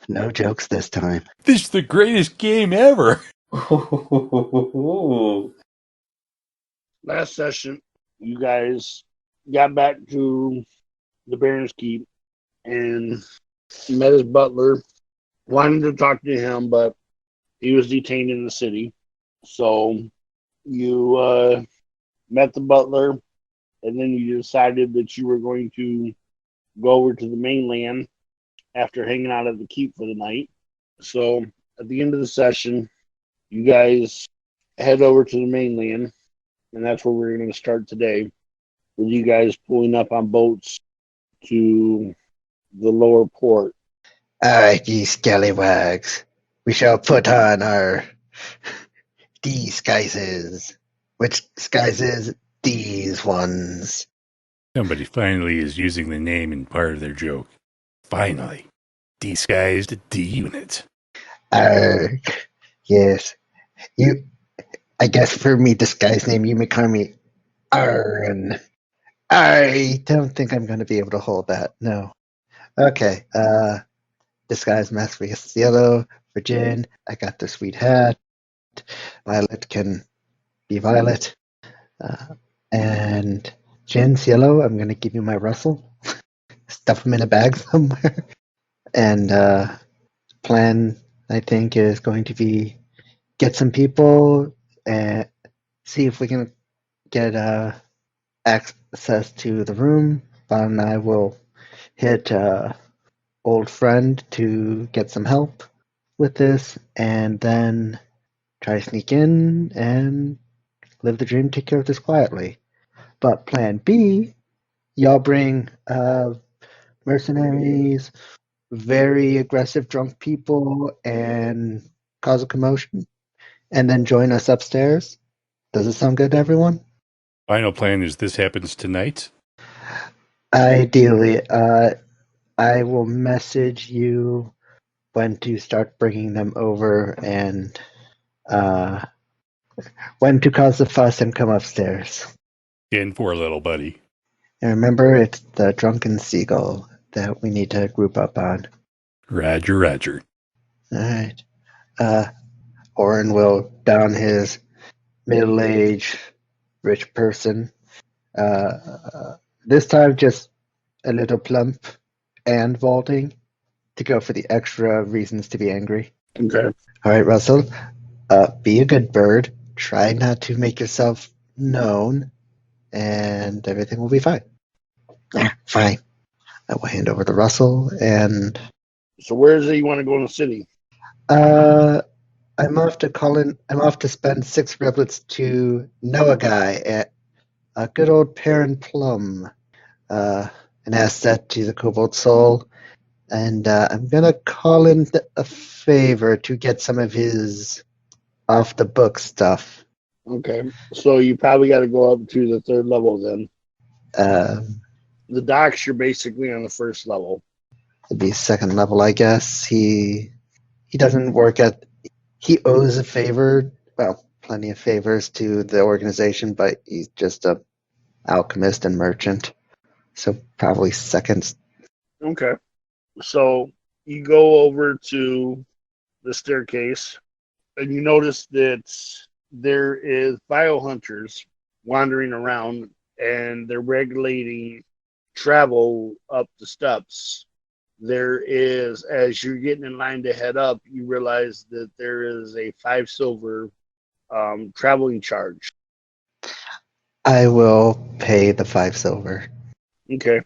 No jokes this time. This is the greatest game ever. Last session, you guys got back to the Baron's Keep and met his butler. Wanted to talk to him, but he was detained in the city. So you met the butler, and then you decided that you were going to go over to the mainland after hanging out at the keep for the night. So at the end of the session, you guys head over to the mainland, and that's where we're going to start today, with you guys pulling up on boats to the lower port. All right, ye scallywags. We shall put on our disguises. Which disguises? These ones. Somebody finally is using the name in part of their joke. Finally. Disguised D-Unit. Yes. You. I guess for me, disguise name, you may call me Orryn. I don't think I'm going to be able to hold that. No. Okay. Disguise mask for Cielo. For Gin, I got the sweet hat. Violet can be Violet. And Gin, Cielo, I'm going to give you my Russell. Stuff them in a bag somewhere. And plan, I think, is going to be get some people and see if we can get access to the room. Bon and I will hit old friend to get some help with this, and then try to sneak in and live the dream, take care of this quietly. But plan B, y'all bring mercenaries, very aggressive drunk people, and cause a commotion, and then join us upstairs. Does it sound good to everyone? Final plan is this happens tonight. Ideally, I will message you when to start bringing them over and when to cause the fuss and come upstairs. In for a little buddy. And remember, it's the Drunken Seagull that we need to group up on. Roger, roger. All right. Orryn will don his middle-aged rich person. This time, just a little plump and vaulting to go for the extra reasons to be angry. Okay. All right, Russell. Be a good bird. Try not to make yourself known, and everything will be fine. Fine. I will hand over to Russell, and So where is it you want to go in the city? I'm off to Colin. I'm off to spend 6 riblets to know a guy at a good old Perrin Plum, an asset to the Cobalt Soul, and I'm gonna call in a favor to get some of his off the book stuff. Okay. So you probably got to go up to the 3rd level then. The docks, you're basically on the 1st level. It'd be 2nd level, I guess. He doesn't work at. He owes a favor. Well, plenty of favors to the organization, but he's just a alchemist and merchant. So probably 2nd. Okay. So you go over to the staircase, and you notice that there is biohunters wandering around, and they're regulating travel up the steps. There is, as you're getting in line to head up, you realize that there is a 5 silver traveling charge. I will pay the 5 silver. Okay.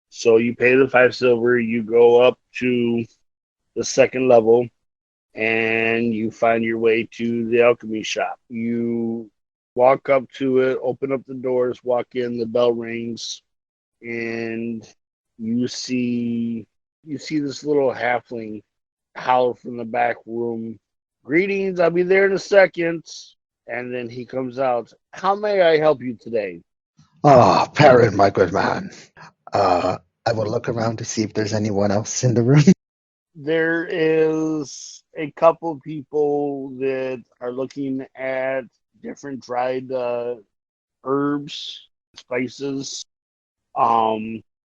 So you pay the 5 silver, you go up to the 2nd level, and you find your way to the alchemy shop. You walk up to it, open up the doors, walk in, the bell rings, and you see this little halfling howl from the back room. Greetings, I'll be there in a second. And then he comes out. How may I help you today? Oh, Perrin, my good man. I will look around to see if there's anyone else in the room. There is a couple people that are looking at different dried herbs, spices.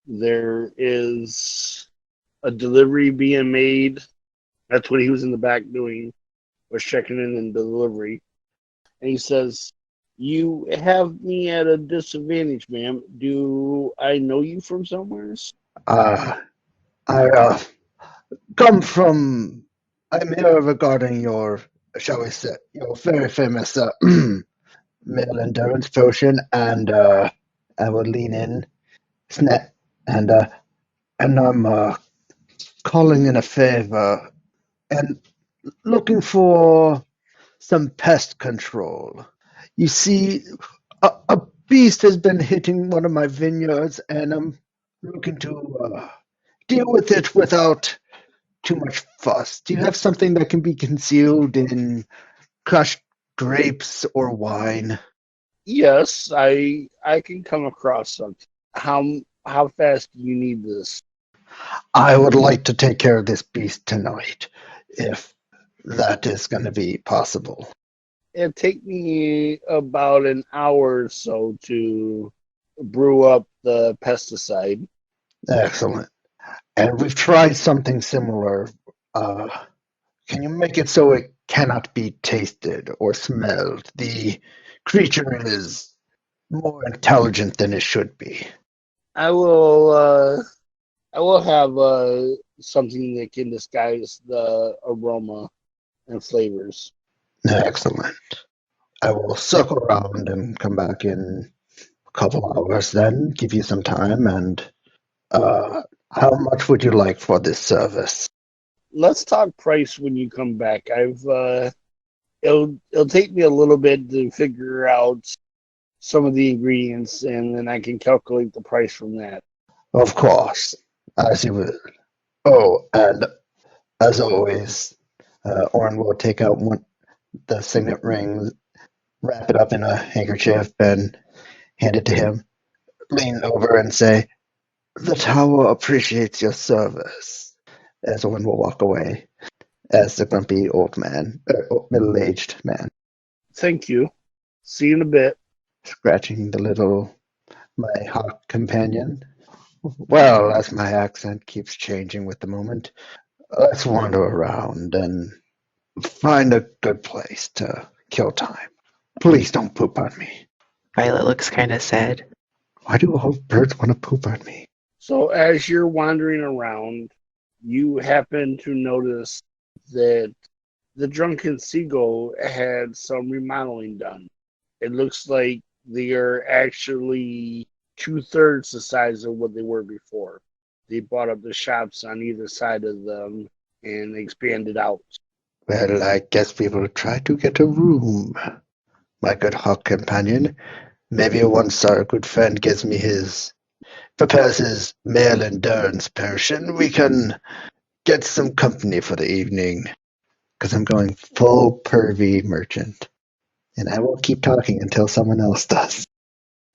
There is a delivery being made That's what he was in the back doing, was checking in delivery. And he says, "You have me at a disadvantage, ma'am. Do I know you from somewhere?" I come from. I'm here regarding your, shall we say, your very famous male endurance potion, and I will lean in, snap, and I'm calling in a favor and looking for some pest control. You see, a beast has been hitting one of my vineyards, and I'm looking to deal with it without too much fuss. Do you have something that can be concealed in crushed grapes or wine? Yes, I can come across something. How fast do you need this? I would like to take care of this beast tonight, if that is going to be possible. It'd take me about an hour or so to brew up the pesticide. Excellent. And we've tried something similar. Uh, can you make it so it cannot be tasted or smelled? The creature is more intelligent than it should be. I will I will have something that can disguise the aroma and flavors. Excellent. I will circle around and come back in a couple hours then, give you some time, and how much would you like for this service? Let's talk price when you come back. It'll take me a little bit to figure out some of the ingredients, and then I can calculate the price from that. Of course, as you will. Oh, and as always, Orryn will take out the signet ring, wrap it up in a handkerchief, and hand it to him, lean over and say, "The tower appreciates your service," as Orryn will walk away as the grumpy old man, middle-aged man, Thank you. See you in a bit. scratching my hawk companion. Well, as my accent keeps changing with the moment, let's wander around and find a good place to kill time. Please don't poop on me. Violet looks kind of sad. Why do all birds want to poop on me? So as you're wandering around, you happen to notice that the Drunken Seagull had some remodeling done. It looks like they are actually 2/3 the size of what they were before. They bought up the shops on either side of them and expanded out. Well, I guess we will try to get a room, my good hawk companion. Maybe once our good friend prepares his male endurance potion, we can get some company for the evening. Because I'm going full pervy merchant. And I will keep talking until someone else does.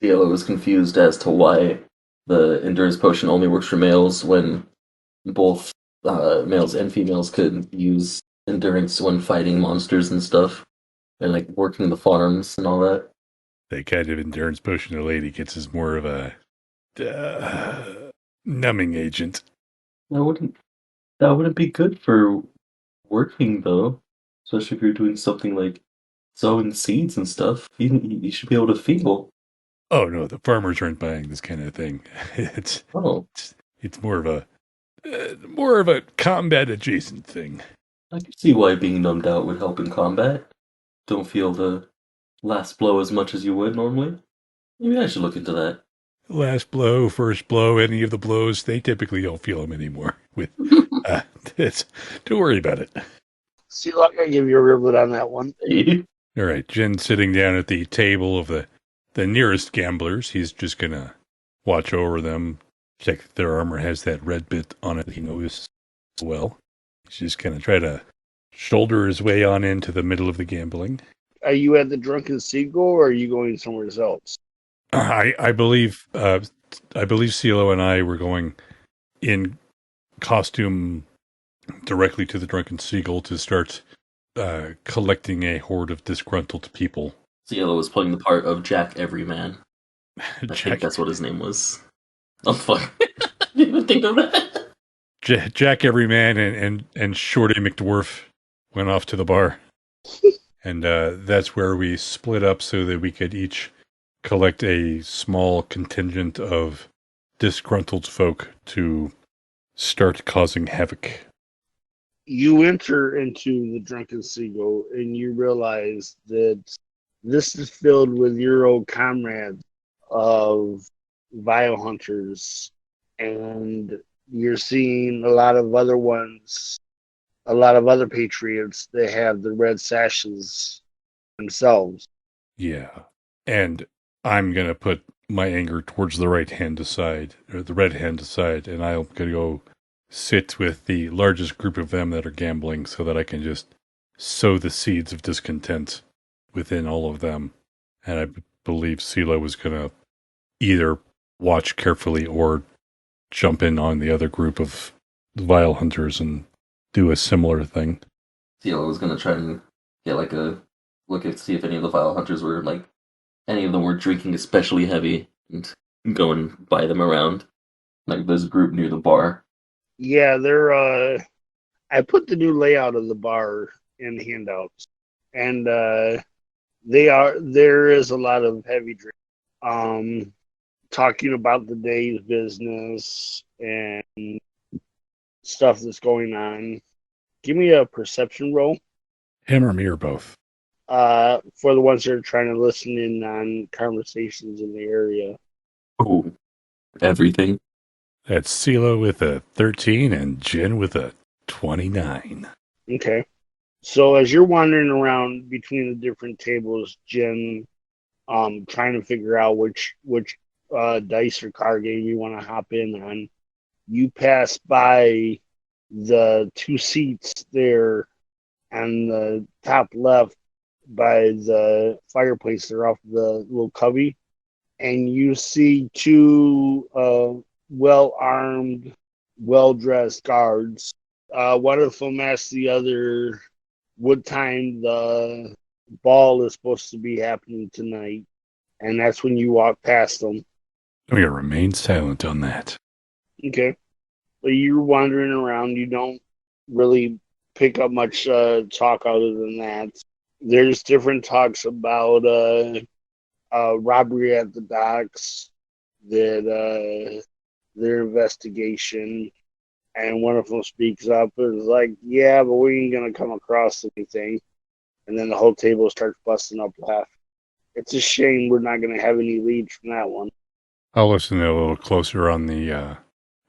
Cielo was confused as to why the endurance potion only works for males when both males and females could use endurance when fighting monsters and stuff, and like working the farms and all that. That kind of endurance potion a lady gets is more of a numbing agent. That wouldn't be good for working though, especially if you're doing something like sowing seeds and stuff. You should be able to feel. Oh no, the farmers aren't buying this kind of thing. It's Oh, it's more of a combat adjacent thing. I can see why being numbed out would help in combat. Don't feel the last blow as much as you would normally. Maybe I should look into that. Last blow, first blow, any of the blows, they typically don't feel them anymore. Don't worry about it. See, like I give you a rivet on that one. All right, Jen's sitting down at the table of the nearest gamblers. He's just gonna watch over them, check that their armor has that red bit on it. He knows well. He's just gonna try to shoulder his way on into the middle of the gambling. Are you at the Drunken Seagull, or are you going somewhere else? I believe Cielo and I were going in costume directly to the Drunken Seagull to start collecting a horde of disgruntled people. Cielo was playing the part of Jack Everyman. I think that's what his name was. Oh fuck! I didn't even think of that. Jack Everyman and Shorty McDwarf went off to the bar. And that's where we split up so that we could each collect a small contingent of disgruntled folk to start causing havoc. You enter into the Drunken Seagull and you realize that this is filled with your old comrades of Vile Hunters, and you're seeing a lot of other ones, a lot of other patriots that have the red sashes themselves. Yeah. And I'm going to put my anger towards the right hand aside, or the red hand aside, and I'm going to go sit with the largest group of them that are gambling so that I can just sow the seeds of discontent within all of them. And I believe Silo was going to either watch carefully or jump in on the other group of Vile Hunters and do a similar thing. Cielo was gonna try and get like a look at see if any of the Vile Hunters were like any of them were drinking especially heavy and go and buy them around. Like this group near the bar. Yeah, they're I put the new layout of the bar in handouts, and there is a lot of heavy drink. Talking about the day's business and stuff that's going on. Give me a perception roll. Him or me or both. For the ones that are trying to listen in on conversations in the area. Oh, everything. That's Silo with a 13 and Jin with a 29. Okay. So as you're wandering around between the different tables, Jen, trying to figure out which dice or card game you want to hop in on, you pass by the two seats there on the top left by the fireplace. They're off the little cubby, and you see two well-armed, well-dressed guards. One of them asks the other what time the ball is supposed to be happening tonight, and that's when you walk past them. I'm going to remain silent on that. Okay. But you're wandering around. You don't really pick up much talk other than that. There's different talks about robbery at the docks, that their investigation, and one of them speaks up and is like, yeah, but we ain't going to come across anything. And then the whole table starts busting up laughing. It's a shame we're not going to have any leads from that one. I'll listen a little closer on the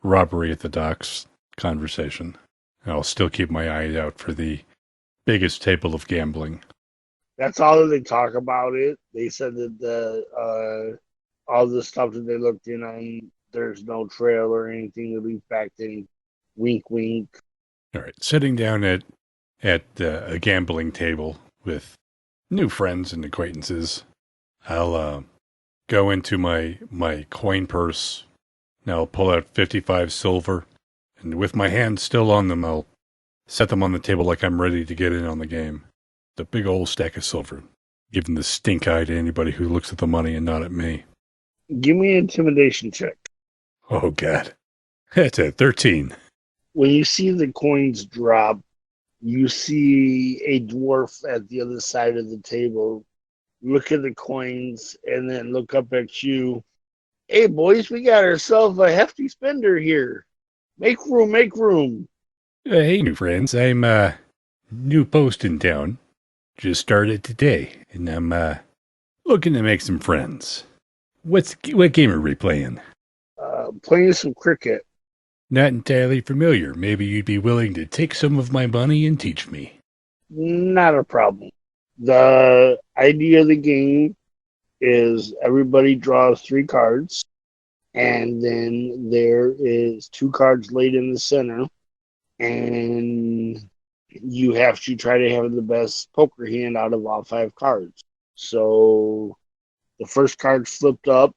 robbery at the docks conversation. And I'll still keep my eyes out for the biggest table of gambling. That's all that they talk about it. They said that all the stuff that they looked in on, there's no trail or anything that leads back to any wink, wink. All right, sitting down at a gambling table with new friends and acquaintances, I'll go into my coin purse. Now I'll pull out 55 silver, and with my hands still on them, I'll set them on the table like I'm ready to get in on the game. The big old stack of silver, giving the stink eye to anybody who looks at the money and not at me. Give me an intimidation check. Oh, God. That's a 13. When you see the coins drop, you see a dwarf at the other side of the table look at the coins and then look up at you. Hey, boys, we got ourselves a hefty spender here. Make room, make room. Hey, new friends. I'm new post in town. Just started today, and I'm looking to make some friends. What game are we playing? Playing some cricket. Not entirely familiar. Maybe you'd be willing to take some of my money and teach me. Not a problem. The idea of the game is everybody draws 3 cards, and then there is 2 cards laid in the center, and you have to try to have the best poker hand out of all 5 cards. So the first card's flipped up.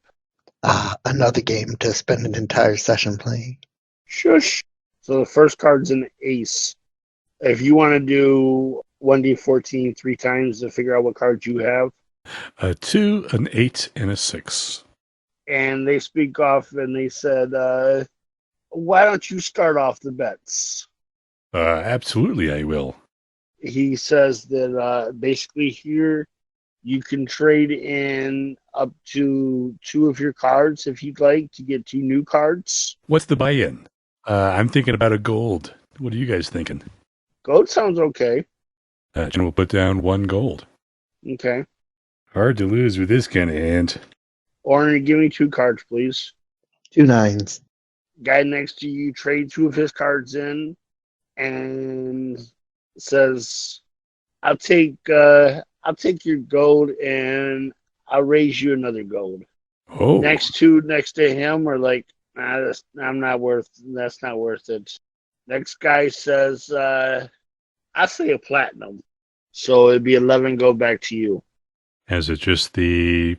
Another game to spend an entire session playing. Shush. So the first card's an ace. If you want to do 1d14 3 times to figure out what cards you have. A 2, an 8, and a 6. And they speak off and they said, why don't you start off the bets? Absolutely, I will. He says that basically here you can trade in up to 2 of your cards if you'd like to get 2 new cards. What's the buy-in? I'm thinking about a gold. What are you guys thinking? Gold sounds okay. Jen will put down 1 gold. Okay. Hard to lose with this kind of hand. Orryn, give me 2 cards, please. 2 9s. Guy next to you trade 2 of his cards in and says, I'll take your gold and I'll raise you another gold. Oh. Next to him are like, that's not worth it. Next guy says, I say a platinum. So it'd be 11 go back to you. Is it just the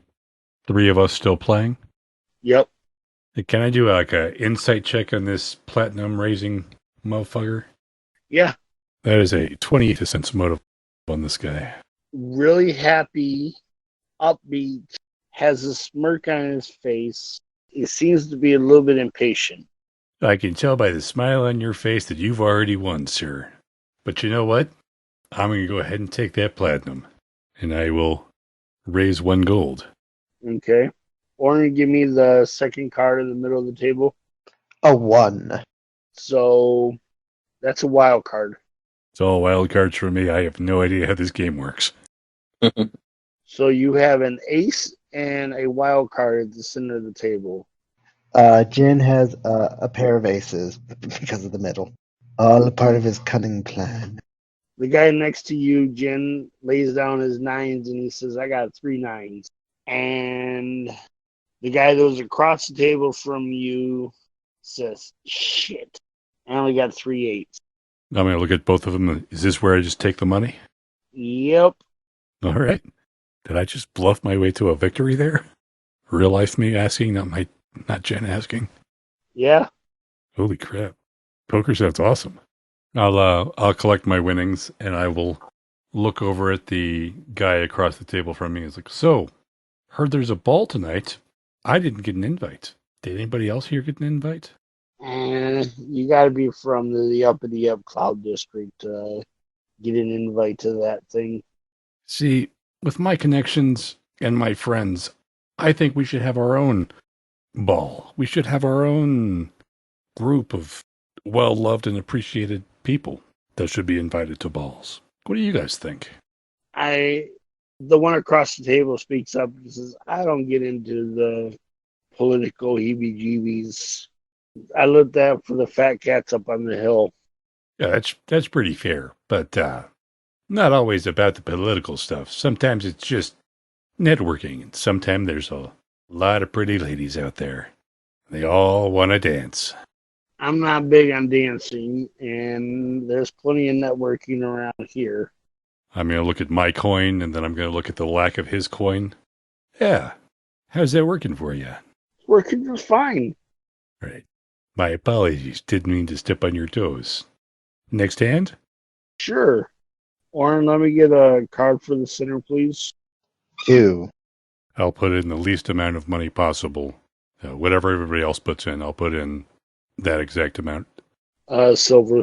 3 of us still playing? Yep. Can I do like a insight check on this platinum raising motherfucker? Yeah. That is a 28 sense motive on this guy. Really happy, upbeat, has a smirk on his face. He seems to be a little bit impatient. I can tell by the smile on your face that you've already won, sir. But you know what? I'm going to go ahead and take that platinum. And I will raise 1 gold. Okay. Orryn, give me the second card in the middle of the table. A 1. So that's a wild card. It's all wild cards for me. I have no idea how this game works. So you have an ace and a wild card at the center of the table. Jin has a pair of aces because of the middle. All a part of his cunning plan. The guy next to you, Jin, lays down his 9s and he says, I got 3 9s. And the guy that was across the table from you says, shit, I only got 3 8s. I'm going to look at both of them. Is this where I just take the money? Yep. All right. Did I just bluff my way to a victory there? Real life me asking, not Jen asking. Yeah. Holy crap. Poker sounds awesome. I'll collect my winnings and I will look over at the guy across the table from me. It's like, so, heard there's a ball tonight. I didn't get an invite. Did anybody else here get an invite? And you got to be from the uppity up Cloud District to get an invite to that thing. See, with my connections and my friends, I think we should have our own ball. We should have our own group of well-loved and appreciated people that should be invited to balls. What do you guys think? The one across the table speaks up and says, I don't get into the political heebie-jeebies. I looked that for the fat cats up on the hill. Yeah, that's pretty fair, but not always about the political stuff. Sometimes it's just networking, and sometimes there's a lot of pretty ladies out there. They all want to dance. I'm not big on dancing, and there's plenty of networking around here. I'm going to look at my coin, and then I'm going to look at the lack of his coin. Yeah. How's that working for you? It's working just fine. Right. My apologies. Didn't mean to step on your toes. Next hand? Sure. Orryn, let me get a card for the center, please. 2. I'll put in the least amount of money possible. Whatever everybody else puts in, I'll put in that exact amount. Silver.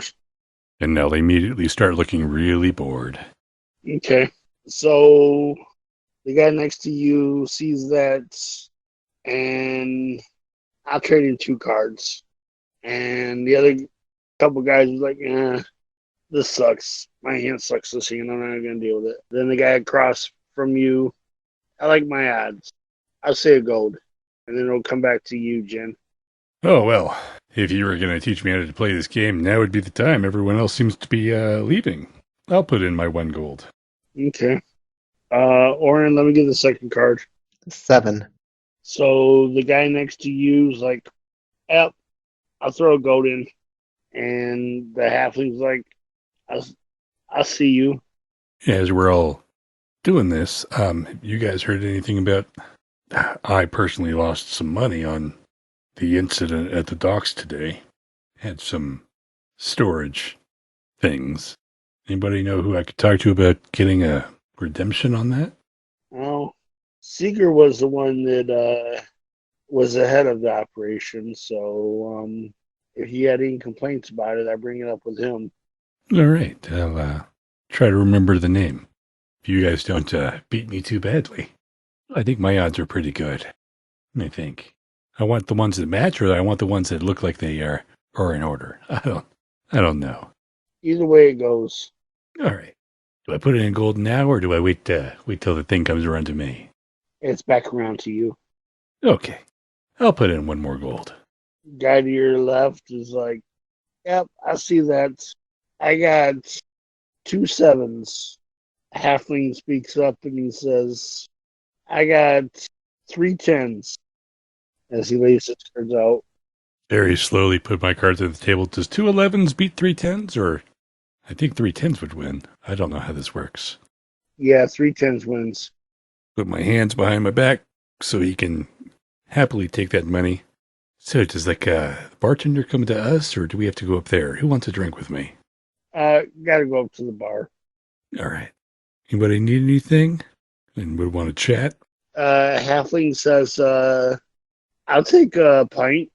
And they'll immediately start looking really bored. Okay. So the guy next to you sees that, and I'll trade in 2 cards. And the other couple guys was like, this sucks. My hand sucks this hand. I'm not going to deal with it. Then the guy across from you, I like my odds. I'll say a gold. And then it'll come back to you, Jen. Oh, well, if you were going to teach me how to play this game, now would be the time. Everyone else seems to be leaving. I'll put in my 1 gold. Okay. Orryn, let me get the second card. 7. So the guy next to you is like, yep, I'll throw a gold in. And the halfling's like, I'll see you. As we're all doing this, you guys heard anything about... I personally lost some money on the incident at the docks today. Had some storage things. Anybody know who I could talk to about getting a redemption on that? Well, Seeger was the one that was the head of the operation. So if he had any complaints about it, I bring it up with him. All right. I'll try to remember the name. If you guys don't beat me too badly. I think my odds are pretty good. I think. I want the ones that match, or I want the ones that look like they are in order. I don't know. Either way it goes. All right. Do I put it in gold now, or do I wait till the thing comes around to me? It's back around to you. Okay. I'll put in one more gold. Guy to your left is like, yep, I see that. I got 2 7s. Halfling speaks up and he says, I got 3 10s. As he lays his cards out. Very slowly put my cards on the table. Does 2 11s beat 3 10s, or I think 3 10s would win. I don't know how this works. Yeah, 3 10s wins. Put my hands behind my back so he can happily take that money. So does the bartender come to us, or do we have to go up there? Who wants a drink with me? Gotta go up to the bar. All right. Anybody need anything? And would want to chat? Halfling says, I'll take a pint.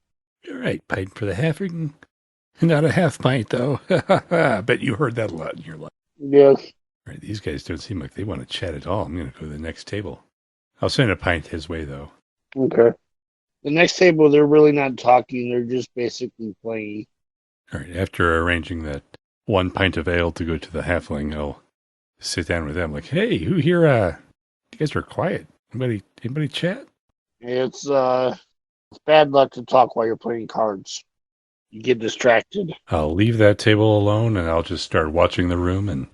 All right, pint for the halfling. Not a half pint, though. I bet you heard that a lot in your life. Yes. All right, these guys don't seem like they want to chat at all. I'm going to go to the next table. I'll send a pint his way, though. Okay. The next table, they're really not talking. They're just basically playing. All right, after arranging that 1 pint of ale to go to the halfling, I'll sit down with them like, hey, who here, you guys are quiet. Anybody chat? It's bad luck to talk while you're playing cards. You get distracted. I'll leave that table alone, and I'll just start watching the room and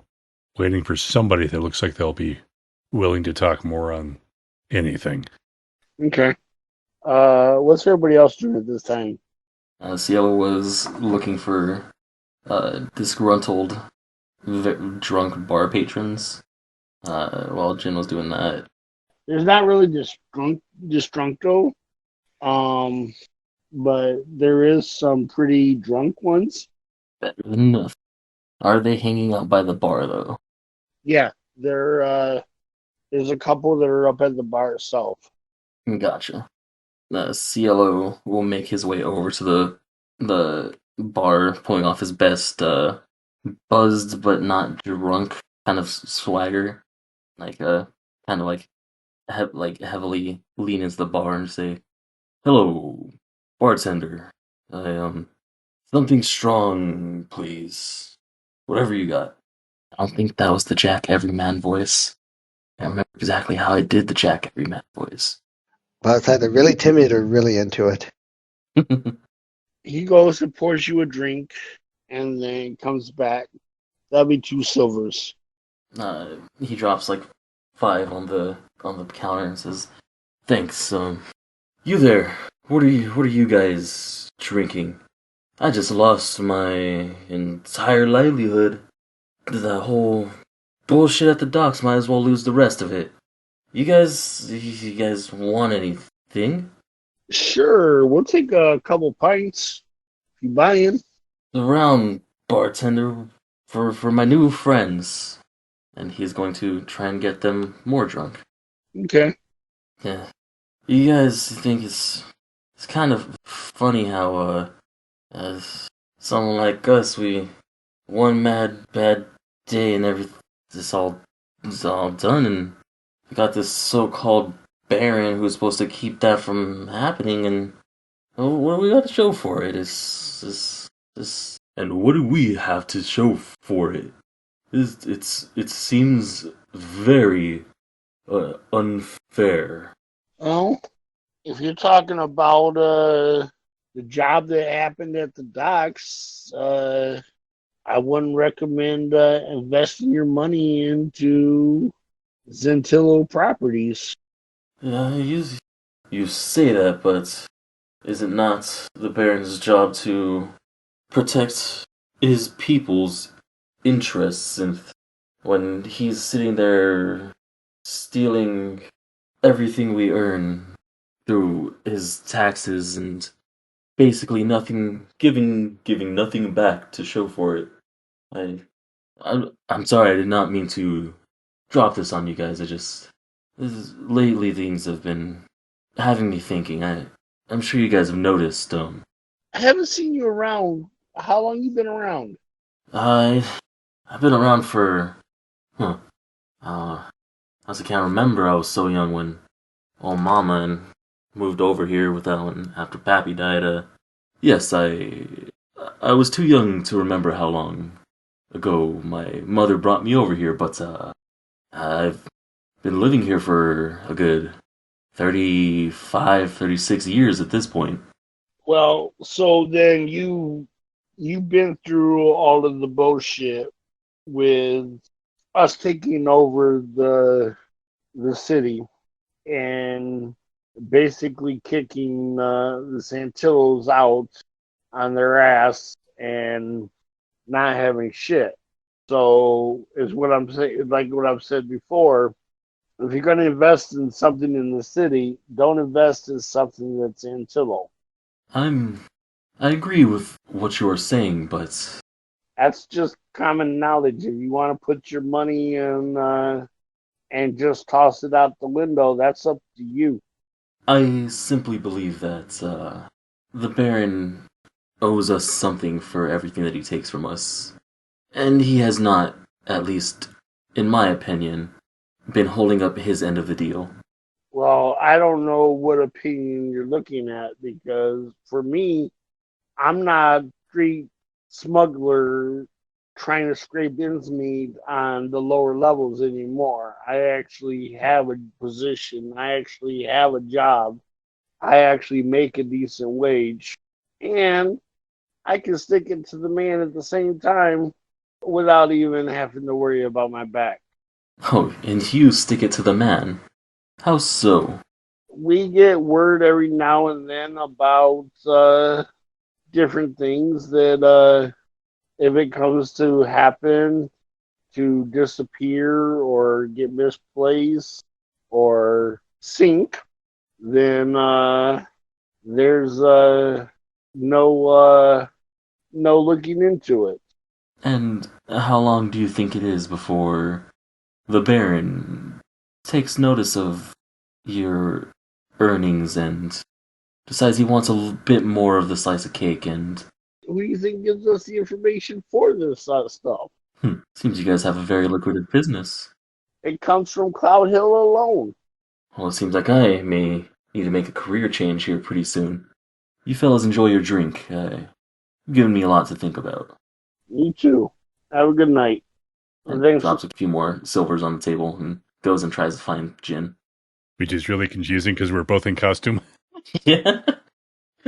waiting for somebody that looks like they'll be willing to talk more on anything. Okay. What's everybody else doing at this time? Cielo was looking for disgruntled, drunk bar patrons while Jin was doing that. There's not really disjuncto, but there is some pretty drunk ones. Better than nothing. Are they hanging out by the bar, though? Yeah, there's a couple that are up at the bar itself. Gotcha. Cielo will make his way over to the bar, pulling off his best buzzed but not drunk kind of swagger, kind of like heavily lean into the bar and say, "Hello, bartender. I something strong, please. Whatever you got." I don't think that was the Jack Everyman voice. I don't remember exactly how I did the Jack Everyman voice. Well, it's either really timid or really into it. He goes and pours you a drink, and then comes back. That'll be 2 silvers. He drops like 5 on the counter and says, "Thanks. You there? What are you guys drinking? I just lost my entire livelihood. The whole bullshit at the docks. Might as well lose the rest of it. You guys want anything?" Sure, we'll take a couple pints. If you buy in. "Around, bartender, for my new friends." And he's going to try and get them more drunk. Okay. Yeah. You guys think it's kind of funny how as someone like us, we one mad bad day and everything it's all done, and we got this so-called Baron who's supposed to keep that from happening, and what do we got to show for it? And what do we have to show for it? It seems very unfair. Well, if you're talking about the job that happened at the docks, I wouldn't recommend investing your money into Zentillo properties. Yeah, you say that, but is it not the Baron's job to protect his people's interests? And when he's sitting there stealing everything we earn through his taxes and basically giving nothing back to show for it. I'm sorry, I did not mean to drop this on you guys. Lately things have been having me thinking. I'm sure you guys have noticed. I haven't seen you around. How long you been around? I've been around for, as I can't remember, I was so young when old Mama and moved over here without after Pappy died. Yes, I was too young to remember how long ago my mother brought me over here, but I've been living here for a good 35, 36 years at this point. Well, so then you've been through all of the bullshit with us taking over the city and basically kicking the Santillos out on their ass and not having shit. So is what I'm saying, like what I've said before. If you're going to invest in something in the city, don't invest in something that's Antillo. I agree with what you are saying, but That's just common knowledge. If you want to put your money in and just toss it out the window, that's up to you. I simply believe that the Baron owes us something for everything that he takes from us. And he has not, at least in my opinion, been holding up his end of the deal. Well, I don't know what opinion you're looking at because for me, I'm not street smuggler trying to scrape ends meet on the lower levels anymore. I actually have a position. I actually have a job. I actually make a decent wage. And I can stick it to the man at the same time without even having to worry about my back. Oh, and you stick it to the man. How so? We get word every now and then about different things that if it comes to happen, to disappear or get misplaced or sink, then there's no looking into it. And how long do you think it is before the Baron takes notice of your earnings and decides he wants a bit more of the slice of cake and Who do you think gives us the information for this stuff? seems you guys have a very lucrative business. It comes from Cloud Hill alone. Well, it seems like I may need to make a career change here pretty soon. You fellas enjoy your drink. You've given me a lot to think about. You too. Have a good night. And Thanks. drops a few more silvers on the table and goes and tries to find Jin. Which is really confusing because we're both in costume. Yeah.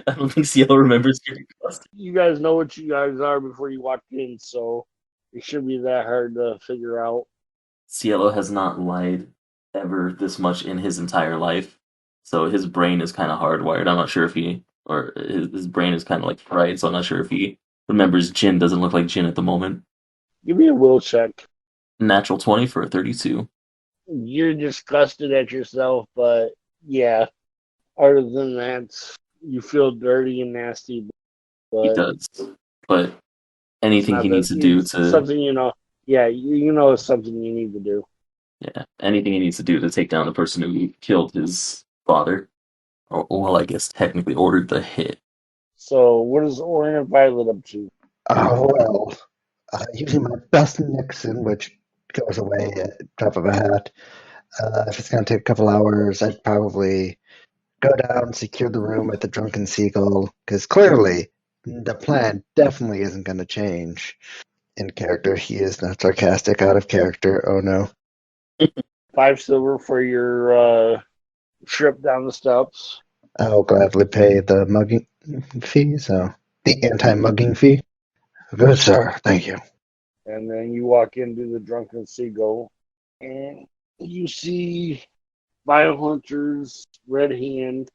I don't think Cielo remembers your costume. You guys know what you guys are before you walk in, so it shouldn't be that hard to figure out. Cielo has not lied ever this much in his entire life. So his brain is kind of hardwired. I'm not sure if his brain is kind of like fried, so I'm not sure if he remembers Jin doesn't look like Jin at the moment. Give me a will check. Natural 20 for a 32. You're disgusted at yourself, but yeah. Other than that, you feel dirty and nasty. But He does. But anything he needs to do to something yeah, you know it's something you need to do. yeah, anything he needs to do to take down the person who killed his father. Or well, I guess technically ordered the hit. So what is Orryn and Violet up to? Oh, well, using my best Nixon, which goes away at the drop of a hat. If it's going to take a couple hours, I'd probably go down, secure the room at the Drunken Seagull, because clearly the plan definitely isn't going to change. In character, he is not sarcastic. Out of character, oh no. 5 silver for your trip down the steps. I'll gladly pay the mugging fee, so the anti-mugging fee. Good sir, thank you. And then you walk into the Drunken Seagull, and you see biohunters, Red Hand,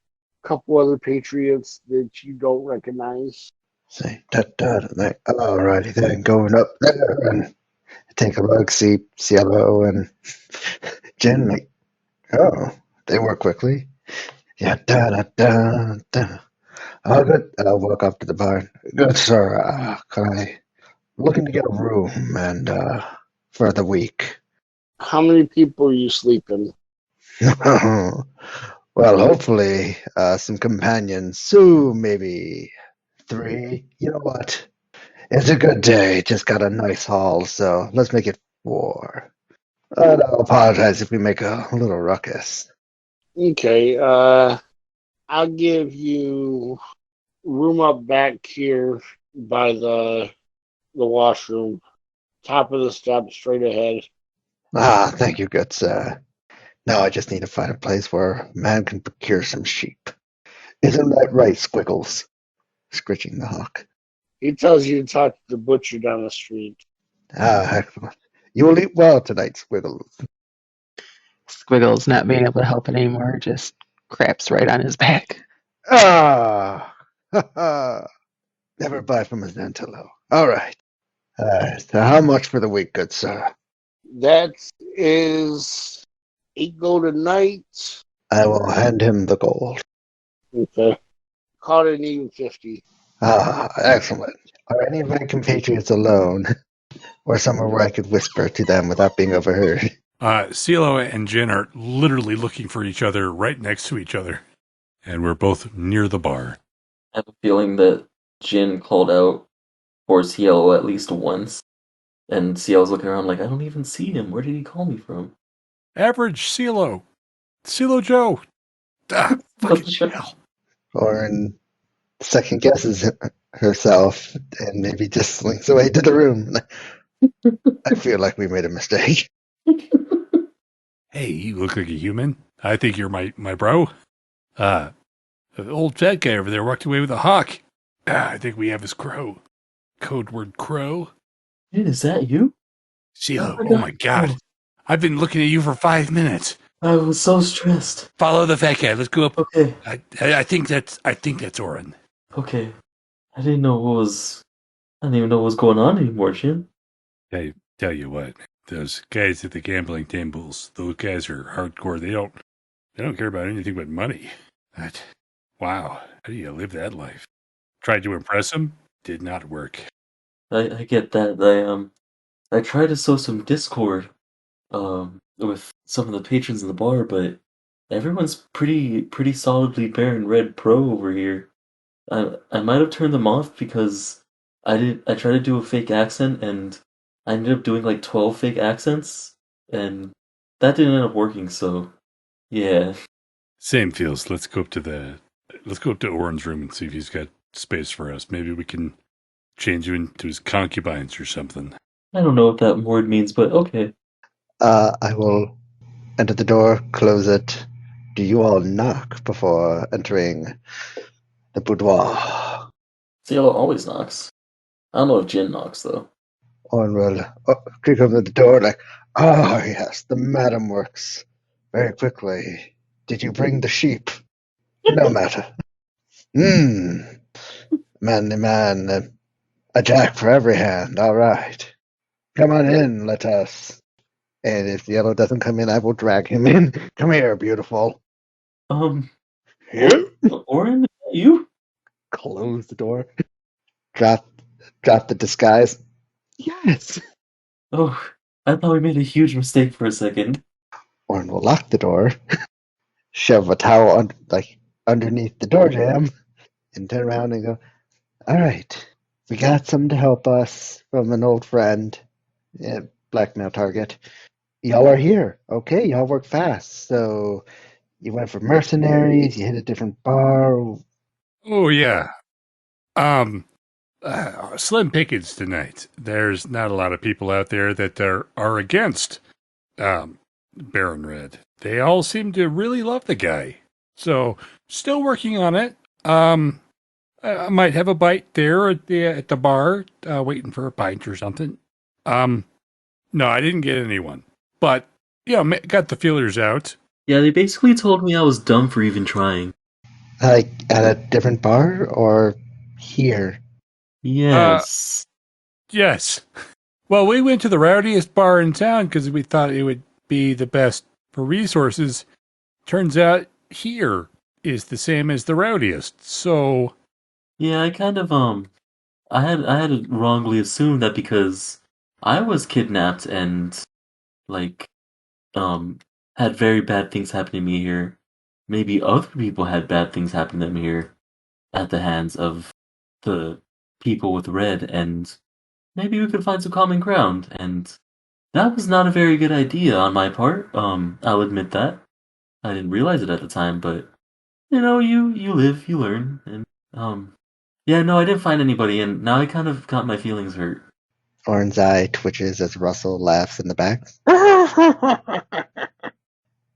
a couple other patriots that you don't recognize. Say, alrighty then, going up there and take a look, see Cielo and Jen. Like, oh, they work quickly. Yeah, da. Oh, good. I'll walk up to the barn. Good sir, can I looking to get a room and for the week? How many people are you sleeping? Well, hopefully some companions. So maybe 3. You know what? It's a good day. Just got a nice haul, so let's make it 4. And I'll apologize if we make a little ruckus. Okay, I'll give you room up back here by the washroom. Top of the steps, straight ahead. Ah, thank you, good sir. Now I just need to find a place where man can procure some sheep. Isn't that right, Squiggles? Scritching the hawk. He tells you to talk to the butcher down the street. Ah, excellent. You will eat well tonight, Squiggles. Squiggles, not being able to help it anymore, just craps right on his back. Ah, ha ha. Never buy from a Zantillo. All right. So how much for the week, good sir? That is 8 gold a night. I will hand him the gold. Okay. Call it an even 50. Ah, excellent. Are any of my compatriots alone? Or somewhere where I could whisper to them without being overheard? Cielo and Gin are literally looking for each other right next to each other. And we're both near the bar. I have a feeling that Jin called out for Cielo at least once, and Cielo's looking around like, I don't even see him. Where did he call me from? Average Cielo. Cielo Joe. Ah, fucking hell. Orryn second guesses herself and maybe just slinks away to the room. I feel like we made a mistake. Hey, you look like a human. I think you're my bro. The old fat guy over there walked away with a hawk. I think we have his crow. Code word crow. Jin, is that you? Cielo, oh my god. Oh, I've been looking at you for 5 minutes. I was so stressed. Follow the fat guy. Let's go up. Okay, I think that's Orryn. okay. I didn't even know what was going on anymore, Jin. I tell you what, those guys at the gambling tables, those guys are hardcore. They don't care about anything but money. Wow, how do you live that life? Tried to impress them, did not work. I get that. I tried to sow some discord with some of the patrons in the bar, but everyone's pretty solidly bearing red pro over here. I might have turned them off because I tried to do a fake accent and I ended up doing like 12 fake accents and that didn't end up working, so yeah. Same feels. Let's go up to Orryn's room and see if he's got space for us. Maybe we can change him into his concubines or something. I don't know what that word means, but okay. I will enter the door, close it. Do you all knock before entering the boudoir? Cielo always knocks. I don't know if Jin knocks though. Orryn will creak open the door like, oh yes, the madam works very quickly. Did you bring the sheep? No matter. Manly man, a jack for every hand. All right. Come on in, let us. And if Yellow doesn't come in, I will drag him in. Come here, beautiful. Here? Orryn, is that you? Close the door. Drop the disguise. Yes. Oh, I thought we made a huge mistake for a second. Orryn will lock the door, shove a towel underneath the door jamb, and turn around and go, all right, we got something to help us from an old friend. Yeah, blackmail target. Y'all are here. Okay, y'all work fast. So you went for mercenaries, you hit a different bar. Oh yeah. Slim pickings tonight. There's not a lot of people out there that are against Baron Red. They all seem to really love the guy. So still working on it. I might have a bite there at the bar, waiting for a pint or something. No, I didn't get anyone, but yeah, got the feelers out. Yeah, they basically told me I was dumb for even trying. Like at a different bar or here? Yes. Yes. Well, we went to the rowdiest bar in town because we thought it would be the best for resources. Turns out here is the same as the rowdiest. So Yeah, I kind of I had wrongly assumed that because I was kidnapped and like had very bad things happen to me here. Maybe other people had bad things happen to them here at the hands of the people with red, and maybe we could find some common ground. And that was not a very good idea on my part. I'll admit that. I didn't realize it at the time, but you live, you learn, and yeah, no, I didn't find anybody, and now I kind of got my feelings hurt. Orrin's eye twitches as Russell laughs in the back.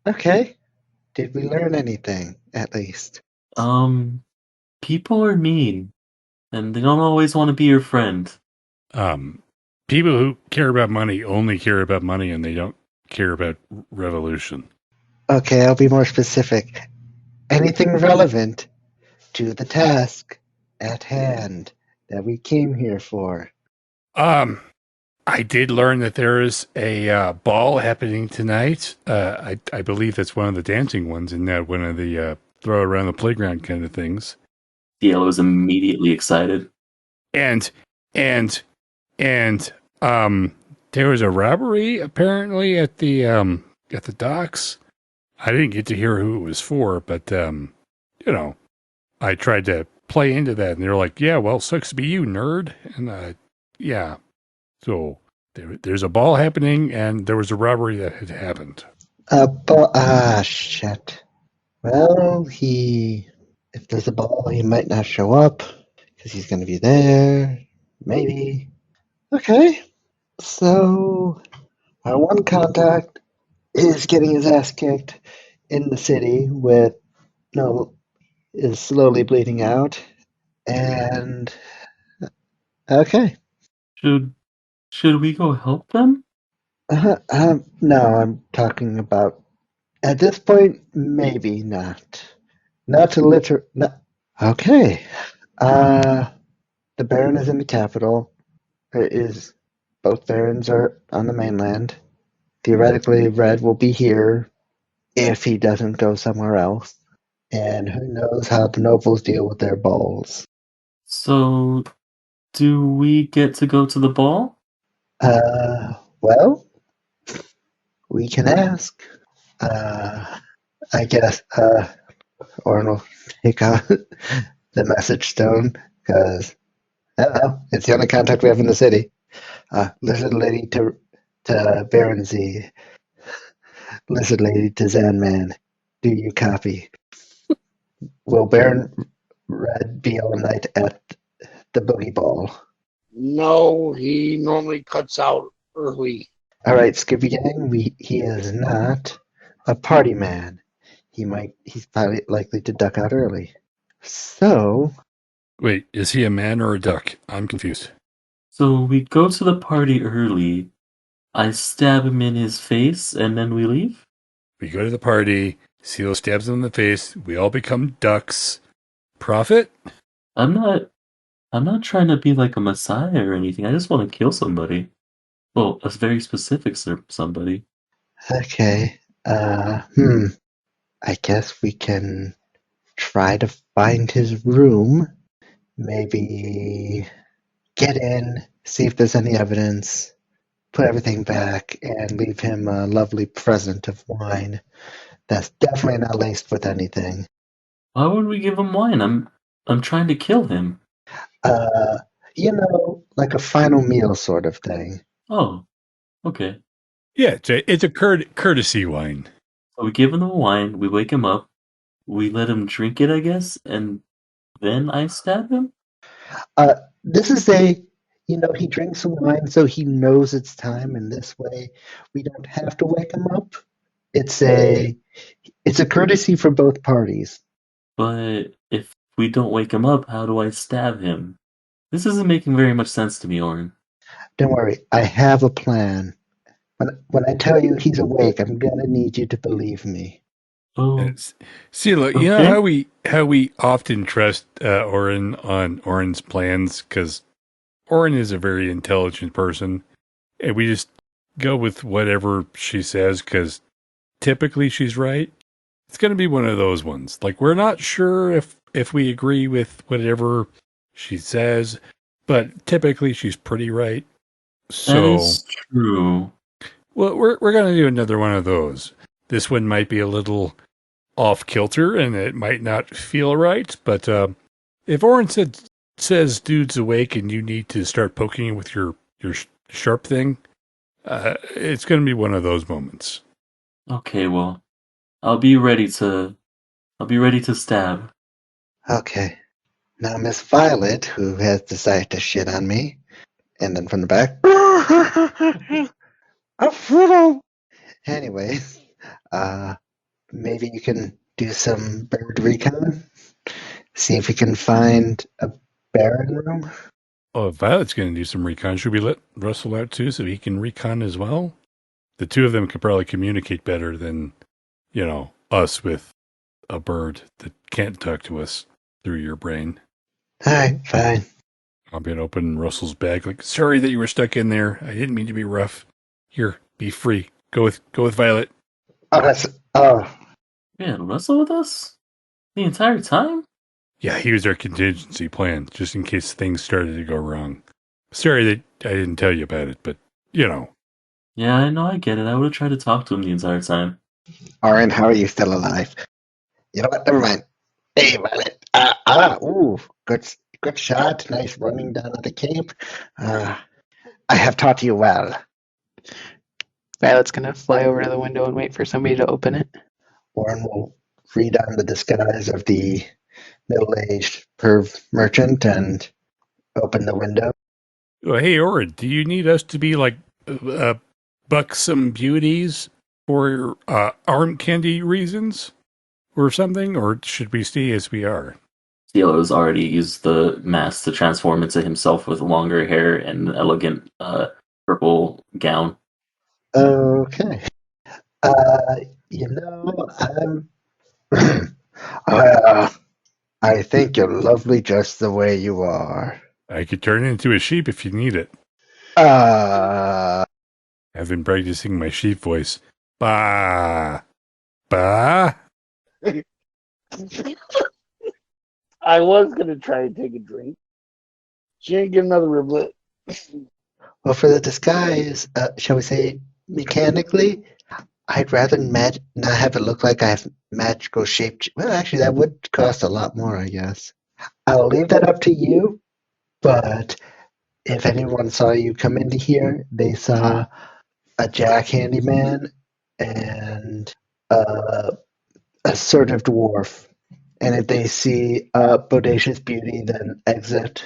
Okay. Did we learn anything, at least? People are mean, and they don't always want to be your friend. People who care about money only care about money, and they don't care about revolution. Okay, I'll be more specific. Anything relevant to the task at hand that we came here for? I did learn that there is a ball happening tonight. I believe that's one of the dancing ones, and one of the throw around the playground kind of things. Cielo was immediately excited. And there was a robbery apparently at the docks. I didn't get to hear who it was for, but I tried to play into that, and they're like, "Yeah, well, sucks to be you, nerd." And yeah, so there's a ball happening, and there was a robbery that had happened. Shit. Well, if there's a ball, he might not show up because he's going to be there. Maybe. Okay. So, our one contact is getting his ass kicked in the city is slowly bleeding out. And, okay. Should we go help them? No, I'm talking about, at this point, maybe not. Not to okay. The Baron is in the capital. Both Barons are on the mainland. Theoretically, Red will be here if he doesn't go somewhere else. And who knows how the nobles deal with their balls. So, do we get to go to the ball? Well, we can ask. I guess, Orrin will take out the message stone, because, I don't know, it's the only contact we have in the city. Lizard Lady to Baronsey. Lizard Lady to Zanman. Do you copy? Will Baron Red be all night at the boogie ball? No, he normally cuts out early. All right, Skippy Gang, he is not a party man. He's probably likely to duck out early. So... Wait, is he a man or a duck? I'm confused. So we go to the party early, I stab him in his face, and then we leave? We go to the party, Cielo stabs him in the face, we all become ducks. Profit? I'm not trying to be like a messiah or anything. I just want to kill somebody. Well, a very specific somebody. Okay. I guess we can try to find his room. Maybe get in, see if there's any evidence, put everything back, and leave him a lovely present of wine that's definitely not laced with anything. Why would we give him wine? I'm trying to kill him. Like a final meal sort of thing. Oh, okay. Yeah, it's a courtesy wine. So we give him the wine, we wake him up, we let him drink it, I guess, and then I stab him? This is he drinks some wine so he knows it's time, and this way we don't have to wake him up. It's a courtesy for both parties. But if we don't wake him up, how do I stab him? This isn't making very much sense to me, Orrin. Don't worry, I have a plan. When I tell you he's awake, I'm gonna need you to believe me. Oh, Cielo, okay. You know how we often trust Orrin on Orrin's plans, because Orrin is a very intelligent person, and we just go with whatever she says because typically she's right. It's going to be one of those ones. Like, we're not sure if we agree with whatever she says, but typically she's pretty right. So that is true. Well, we're going to do another one of those. This one might be a little off kilter, and it might not feel right. But if Orrin said says dude's awake and you need to start poking him with your sharp thing, it's going to be one of those moments. Okay, well, I'll be ready to stab. Okay. Now Miss Violet, who has decided to shit on me, and then from the back, a fiddle. Anyways, maybe you can do some bird recon. See if you can find a Baron room. Oh, if Violet's going to do some recon, should we let Russell out too so he can recon as well? The two of them could probably communicate better than, us with a bird that can't talk to us through your brain. Alright, fine. I'm going to open Russell's bag. Like, sorry that you were stuck in there. I didn't mean to be rough. Here, be free. Go with Violet. Oh. Yeah, Russell with us the entire time. Yeah, he was our contingency plan, just in case things started to go wrong. Sorry that I didn't tell you about it, but, Yeah, I know, I get it. I would have tried to talk to him the entire time. Orryn, how are you still alive? You know what? Never mind. Hey, Violet. Ooh, good shot. Nice running down of the cape. I have taught you well. Violet's gonna fly over to the window and wait for somebody to open it. Orryn will read on the disguise of the middle-aged perv merchant and open the window. well, hey, Orryn, do you need us to be like buxom beauties for arm candy reasons or something? Or should we stay as we are? Cielo's already used the mask to transform into himself with longer hair and an elegant purple gown. Okay. I think you're lovely just the way you are. I could turn into a sheep if you need it. Uh, I've been practicing my sheep voice. Bah. Bah. I was gonna try and take a drink. She didn't get another riblet. well, for the disguise, shall we say mechanically, I'd rather not have it look like I have magical shape. Well, actually, that would cost a lot more, I guess. I'll leave that up to you, but if anyone saw you come into here, they saw a jack handyman and a assertive dwarf. And if they see a bodacious beauty, then exit.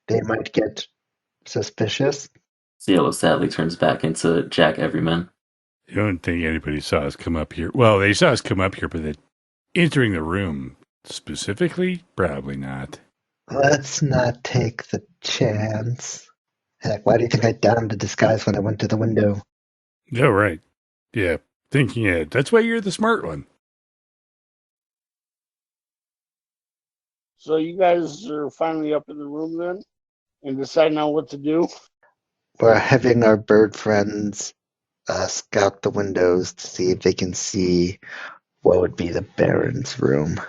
They might get suspicious. Cielo sadly turns back into Jack Everyman. I don't think anybody saw us come up here. Well, they saw us come up here, but entering the room specifically, probably not. Let's not take the chance. Heck, why do you think I donned a disguise when I went to the window? Oh, right. Yeah, thinking ahead. That's why you're the smart one. So you guys are finally up in the room then, and deciding on what to do. We're having our bird friends scout the windows to see if they can see what would be the Baron's room.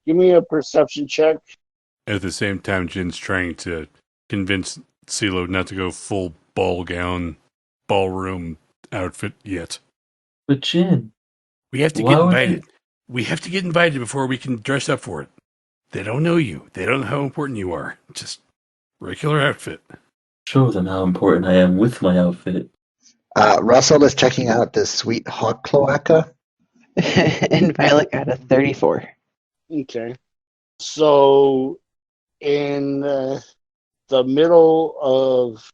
Give me a perception check. At the same time, Jin's trying to convince CeeLo not to go full ball gown, ballroom outfit yet. But Jin, We have to why get would invited. you- We have to get invited before we can dress up for it. They don't know you. They don't know how important you are. Just regular outfit. show them how important I am with my outfit. Russell is checking out this sweet hawk cloaca. And Violet got a 34. Okay. So in the middle of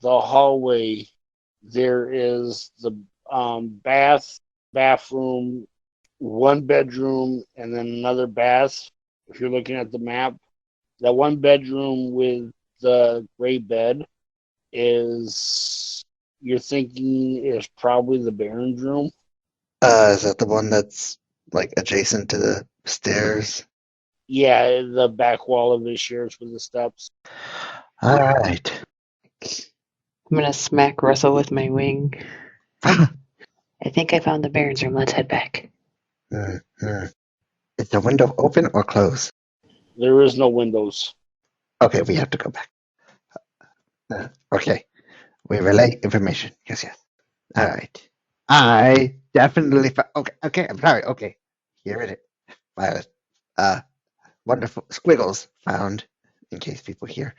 the hallway, there is the bathroom, one bedroom, and then another bath. If you're looking at the map, that one bedroom with the gray bed you're thinking is probably the Baron's room. Is that the one that's like adjacent to the stairs? Yeah, the back wall of it shares with the steps. All right. I'm gonna smack Russell with my wing. I think I found the Baron's room. Let's head back. Is the window open or closed? There is no windows. Okay, we have to go back. Okay, we relay information. Yes. All right. I definitely. Okay. I'm sorry. Okay, here it is. Violet. Wonderful squiggles found in case people hear.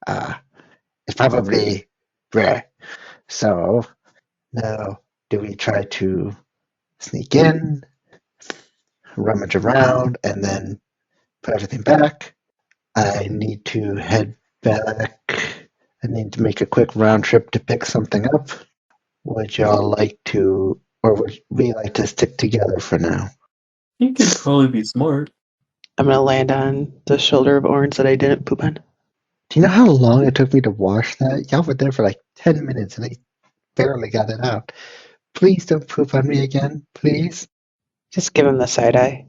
It's probably rare. So now, do we try to sneak in, rummage around, and then put everything back? I need to head back. I need to make a quick round trip to pick something up. Would y'all like to, or would we like to stick together for now? I think it'd probably be smart. I'm gonna land on the shoulder of Orryn's that I didn't poop on. Do you know how long it took me to wash that? Y'all were there for like 10 minutes and I barely got it out. Please don't poop on me again, please. Just give him the side eye.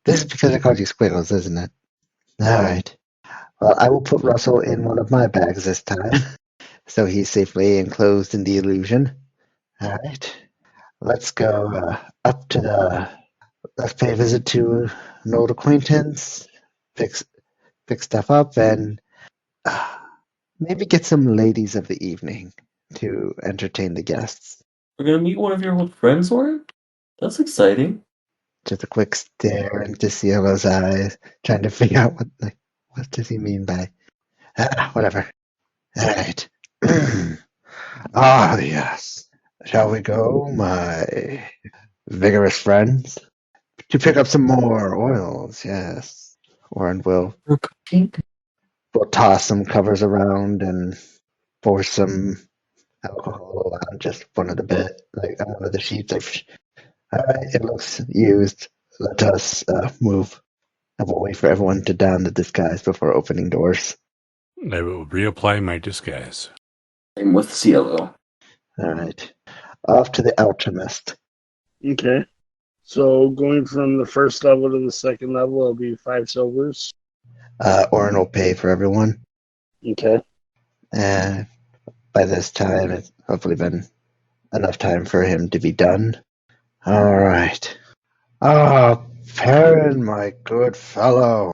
This is because I called you Squiggles, isn't it? Alright. Well, I will put Russell in one of my bags this time, so he's safely enclosed in the illusion. Alright. Let's go up to the... Let's pay a visit to an old acquaintance, pick stuff up, and maybe get some ladies of the evening to entertain the guests. We're gonna meet one of your old friends, Orryn? That's exciting. Just a quick stare into Cielo's eyes, trying to figure out what does he mean by whatever. All right. Ah, yes. Shall we go, my vigorous friends, to pick up some more oils? Yes. Orryn will We're cooking. we'll toss some covers around and pour some alcohol on just one of the one of the sheets. All right, it looks used. Let us move. I will wait for everyone to don the disguise before opening doors. I will reapply my disguise. I'm with Cielo. All right. Off to the alchemist. Okay. So going from the first level to the second level, it'll be 5 silvers. Orryn will pay for everyone. Okay. And by this time, it's hopefully been enough time for him to be done. All right. Ah, Perrin, my good fellow.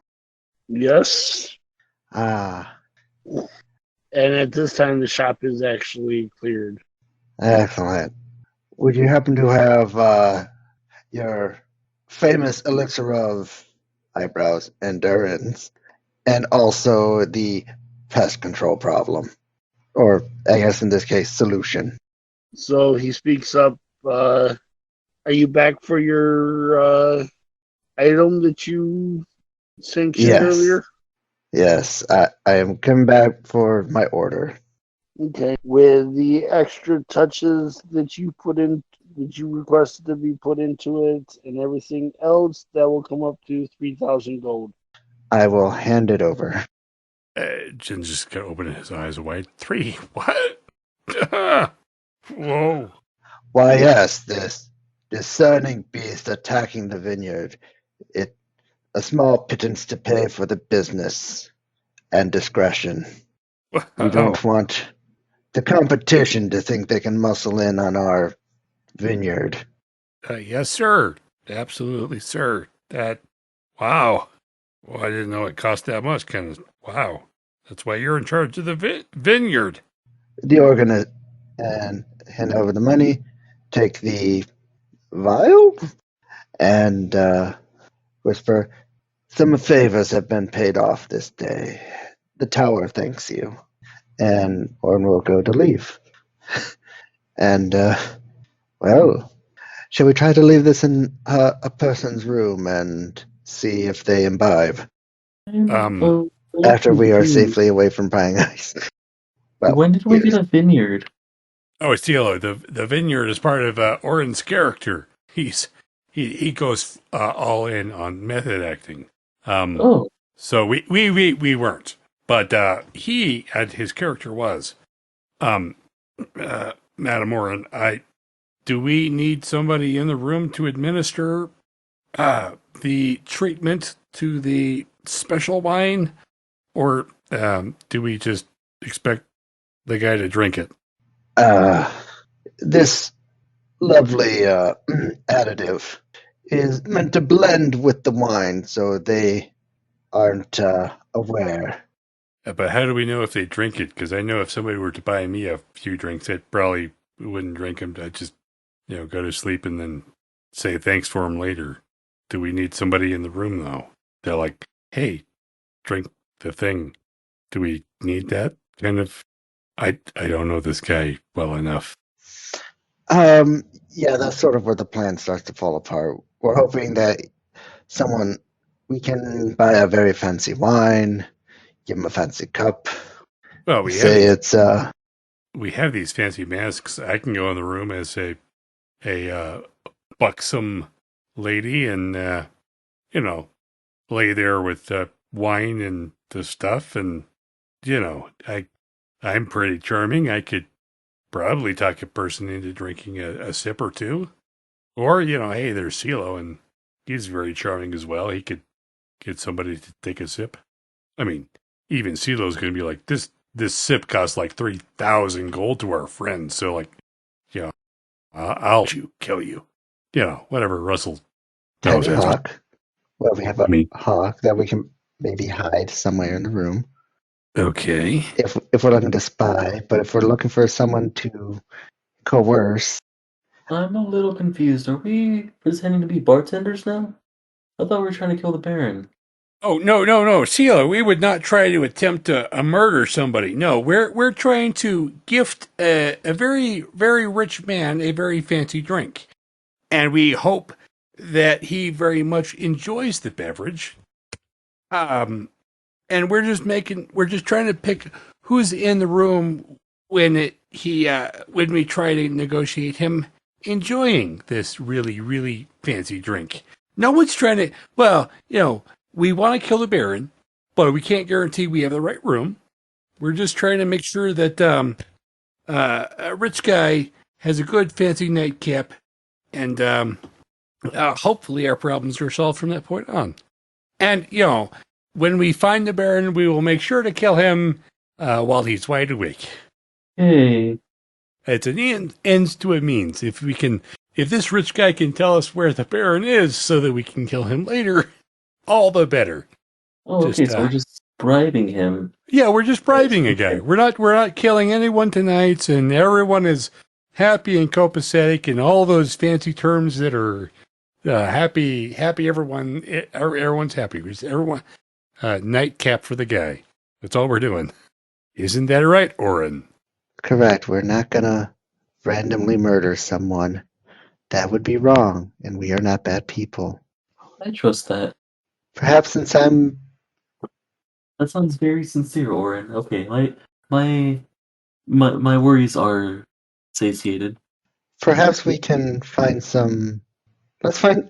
Yes. Ah, And at this time, the shop is actually cleared. excellent. Would you happen to have your famous elixir of eyebrows endurance, and also the pest control problem? Or, I guess in this case, solution. So he speaks up. Are you back for your item that you sanctioned Yes. earlier? Yes, I am coming back for my order. Okay. With the extra touches that you put in, that you requested to be put into it, and everything else, that will come up to 3,000 gold. I will hand it over. Jin's just gonna open his eyes wide. 3? What? Whoa. Why, yes, this discerning beast attacking the vineyard. It a small pittance to pay for the business and discretion. We don't want the competition to think they can muscle in on our vineyard. Yes, sir. Absolutely, sir. Wow. Well, I didn't know it cost that much. Wow. That's why you're in charge of the vineyard. The organist and hand over the money, take the vial, and whisper, "Some favors have been paid off this day. The tower thanks you." And Orryn will go to leave. And, well, shall we try to leave this in a person's room and see if they imbibe after we are safely away from prying eyes? Well, when did we yes. get a vineyard? Oh, Cielo, the vineyard is part of Orryn's character. He goes all in on method acting. So we weren't, but he and his character was. Madam Orryn, do we need somebody in the room to administer the treatment to the special wine, or do we just expect the guy to drink it? This lovely additive is meant to blend with the wine so they aren't aware. But how do we know if they drink it? Because I know if somebody were to buy me a few drinks, I probably wouldn't drink them. I'd just, go to sleep and then say thanks for them later. Do we need somebody in the room, though? They're like, hey, drink the thing. Do we need that kind of? I don't know this guy well enough. Yeah, that's sort of where the plan starts to fall apart. We're hoping that we can buy a very fancy wine, give him a fancy cup, Well, we have these fancy masks. I can go in the room as a buxom lady and lay there with wine and the stuff, and I'm pretty charming. I could probably talk a person into drinking a sip or two. Or, hey, there's Cielo, and he's very charming as well. He could get somebody to take a sip. I mean, even Cielo's going to be like, this sip costs like 3,000 gold to our friends. So, like, I'll kill you. Whatever Russell tells tiny us. hawk. Well, we have a hawk that we can maybe hide somewhere in the room. Okay. If we're looking to spy, but if we're looking for someone to coerce. I'm a little confused. Are we pretending to be bartenders now? I thought we were trying to kill the Baron. Oh, no, Cielo, we would not try to attempt to murder somebody. No, we're trying to gift a very, very rich man a very fancy drink. And we hope that he very much enjoys the beverage. And we're just trying to pick who's in the room when we try to negotiate him enjoying this really, really fancy drink. No one's trying to, we want to kill the Baron, but we can't guarantee we have the right room. We're just trying to make sure that a rich guy has a good fancy nightcap, and hopefully our problems are solved from that point on. And, when we find the Baron, we will make sure to kill him while he's wide awake. Hey. It's an ends to a means. If this rich guy can tell us where the Baron is so that we can kill him later, all the better. Oh, okay, so we're just bribing him. Yeah, we're just bribing a guy. We're not killing anyone tonight, and everyone is happy and copacetic, and all those fancy terms that are happy. Everyone's happy. Everyone nightcap for the guy. That's all we're doing. Isn't that right, Orryn? Correct. We're not gonna randomly murder someone. That would be wrong, and we are not bad people. I trust that. Perhaps since That sounds very sincere, Orryn. Okay, my worries are satiated. Perhaps we can find some.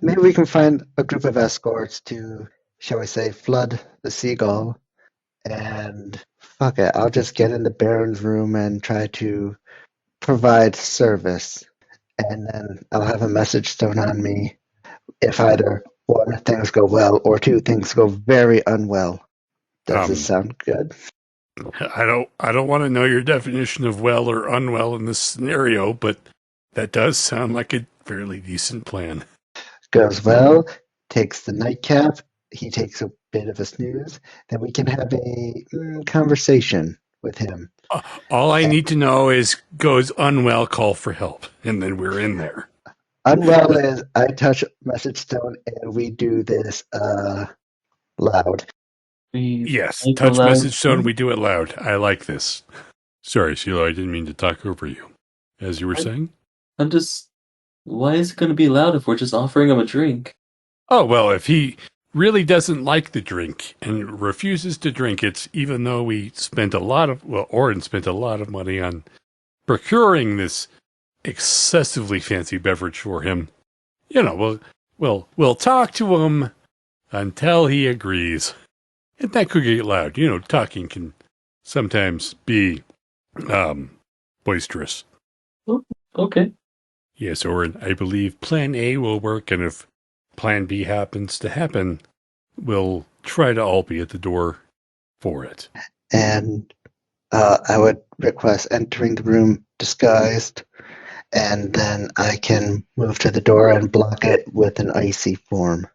Maybe we can find a group of escorts to, shall we say, flood the Seagull. And fuck it, I'll just get into Baron's room and try to provide service. And then I'll have a message stone on me if either one, things go well, or two, things go very unwell. Does this sound good? I don't want to know your definition of well or unwell in this scenario, but that does sound like a fairly decent plan. Goes well, takes the nightcap, he takes a bit of a snooze, then we can have a conversation with him. All I need to know is goes unwell, call for help, and then we're in there. Unwell is I touch message stone and we do this loud. Yes, touch message stone, we do it loud. I like this. Sorry, Cielo, I didn't mean to talk over you. As you were saying? Why is it going to be loud if we're just offering him a drink? Oh, well, if he really doesn't like the drink and refuses to drink it, even though Orryn spent a lot of money on procuring this excessively fancy beverage for him, we'll talk to him until he agrees. And that could get loud. Talking can sometimes be boisterous. Oh, okay. Yes, Orryn, I believe Plan A will work, and if Plan B happens to happen, we'll try to all be at the door for it. And I would request entering the room disguised, and then I can move to the door and block it with an icy form.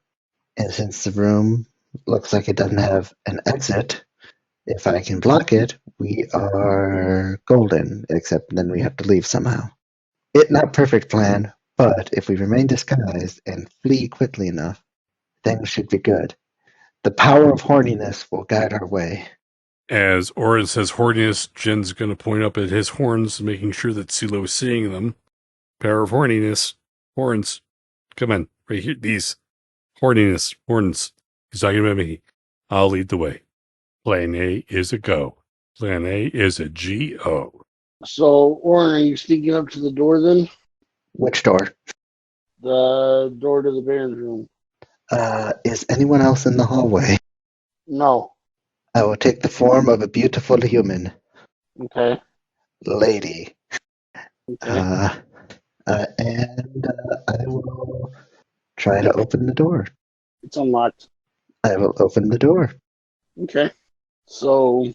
And since the room looks like it doesn't have an exit, if I can block it, we are golden, except then we have to leave somehow. Not perfect plan, but if we remain disguised and flee quickly enough, things should be good. The power of horniness will guide our way. As Orryn says horniness, Jin's going to point up at his horns, making sure that Cielo is seeing them. Power of horniness. Horns. Come on. Right here. These. Horniness. Horns. He's talking about me. I'll lead the way. Plan A is a go. Plan A is a G-O. So, Orryn, are you sneaking up to the door then? Which door? The door to the Baron's room. Is anyone else in the hallway? No. I will take the form of a beautiful human. Okay. Lady. Okay. And I will try to open the door. It's unlocked. I will open the door. Okay. So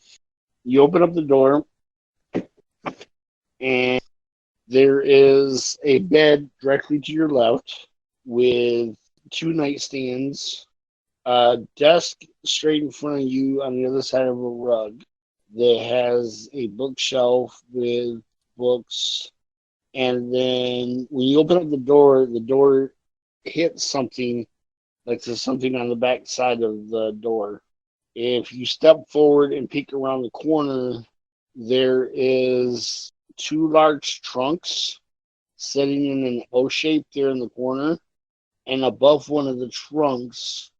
you open up the door, and there is a bed directly to your left with 2 nightstands, a desk straight in front of you on the other side of a rug that has a bookshelf with books. And then when you open up the door hits something, like there's something on the back side of the door. If you step forward and peek around the corner, there is 2 large trunks sitting in an O shape there in the corner. And above one of the trunks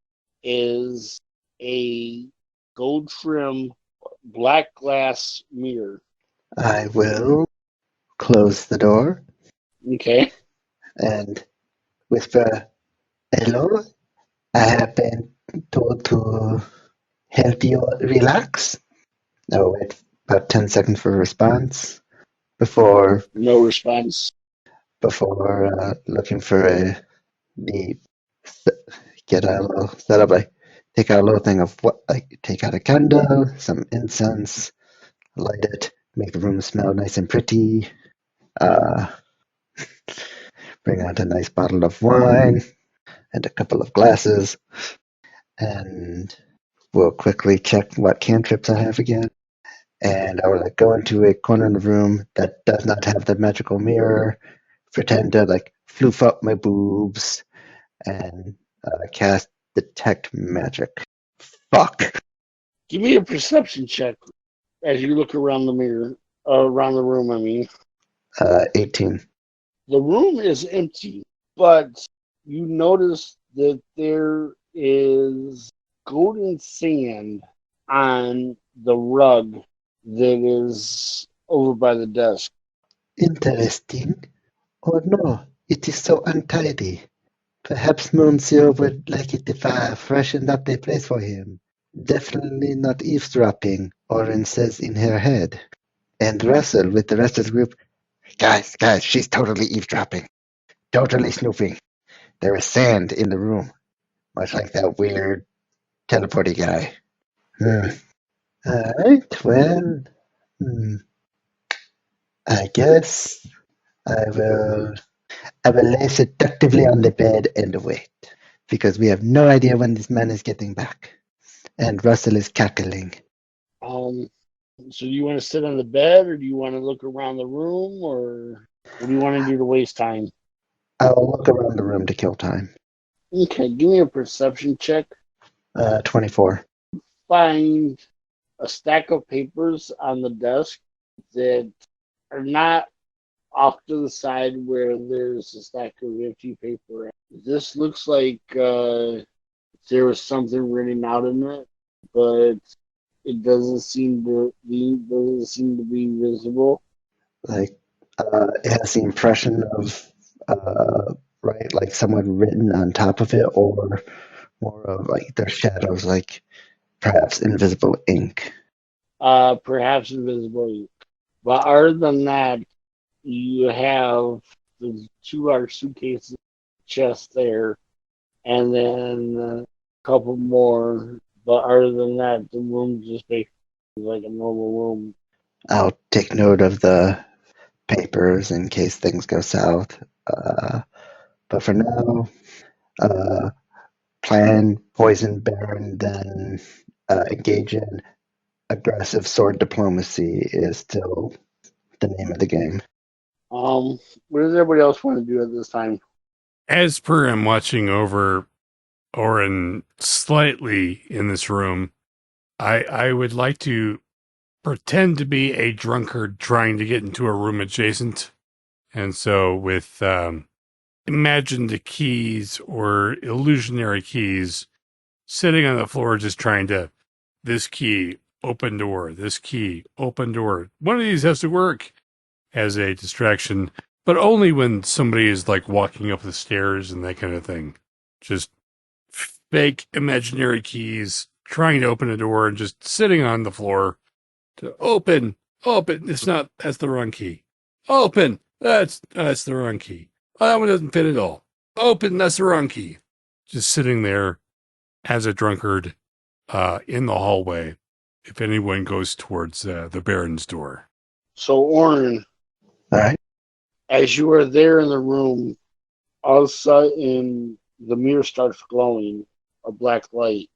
is a gold trim black glass mirror. I will close the door Okay. and whisper, "Hello, I have been told to help you relax." I will wait about 10 seconds for a response before No response. looking for get a little setup. Like take out a little thing of take out a candle, some incense, light it, make the room smell nice and pretty. Bring out a nice bottle of wine and a couple of glasses, and we'll quickly check what cantrips I have again. And I will go into a corner of the room that does not have the magical mirror, pretend to floof up my boobs, and cast detect magic. Fuck. Give me a perception check as you look around the mirror, around the room, I mean. 18. The room is empty, but you notice that there is golden sand on the rug that is over by the desk. Interesting. Oh no, it is so untidy. Perhaps Monsieur would like it if I freshened up the place for him. Definitely not eavesdropping, Orryn says in her head. And Russell with the rest of the group, guys, she's totally eavesdropping. Totally snooping. There is sand in the room, much like that weird teleporty guy. Alright, well, I guess I will lay seductively on the bed and wait, because we have no idea when this man is getting back. And Russell is cackling. So do you want to sit on the bed, or do you want to look around the room, or what do you want to do to waste time? I'll look around the room to kill time. Okay, give me a perception check. 24. Find a stack of papers on the desk that are not off to the side where there's a stack of empty paper. This looks like there was something written out in it, but it doesn't seem to be visible. It has the impression of right, like someone written on top of it, or more of their shadows, perhaps invisible ink. Perhaps invisible ink. But other than that, you have the 2 large suitcases, chest there, and then a couple more. But other than that, the room's just basically like a normal room. I'll take note of the papers in case things go south. But for now, plan poison Baron, then engage in aggressive sword diplomacy is still the name of the game. What does everybody else want to do at this time? As per I'm watching over Orryn, slightly in this room, I would like to pretend to be a drunkard trying to get into a room adjacent. And so with imagined keys or illusionary keys sitting on the floor just trying to, this key, open door, this key, open door. One of these has to work as a distraction, but only when somebody is like walking up the stairs and that kind of thing. Just fake imaginary keys trying to open a door and just sitting on the floor to open. It's not, that's the wrong key. Open. That's the wrong key. Oh, that one doesn't fit at all. Open. That's the wrong key. Just sitting there as a drunkard in the hallway if anyone goes towards the Baron's door. So, Orryn, All right. as you are there in the room, all of a sudden the mirror starts glowing a black light,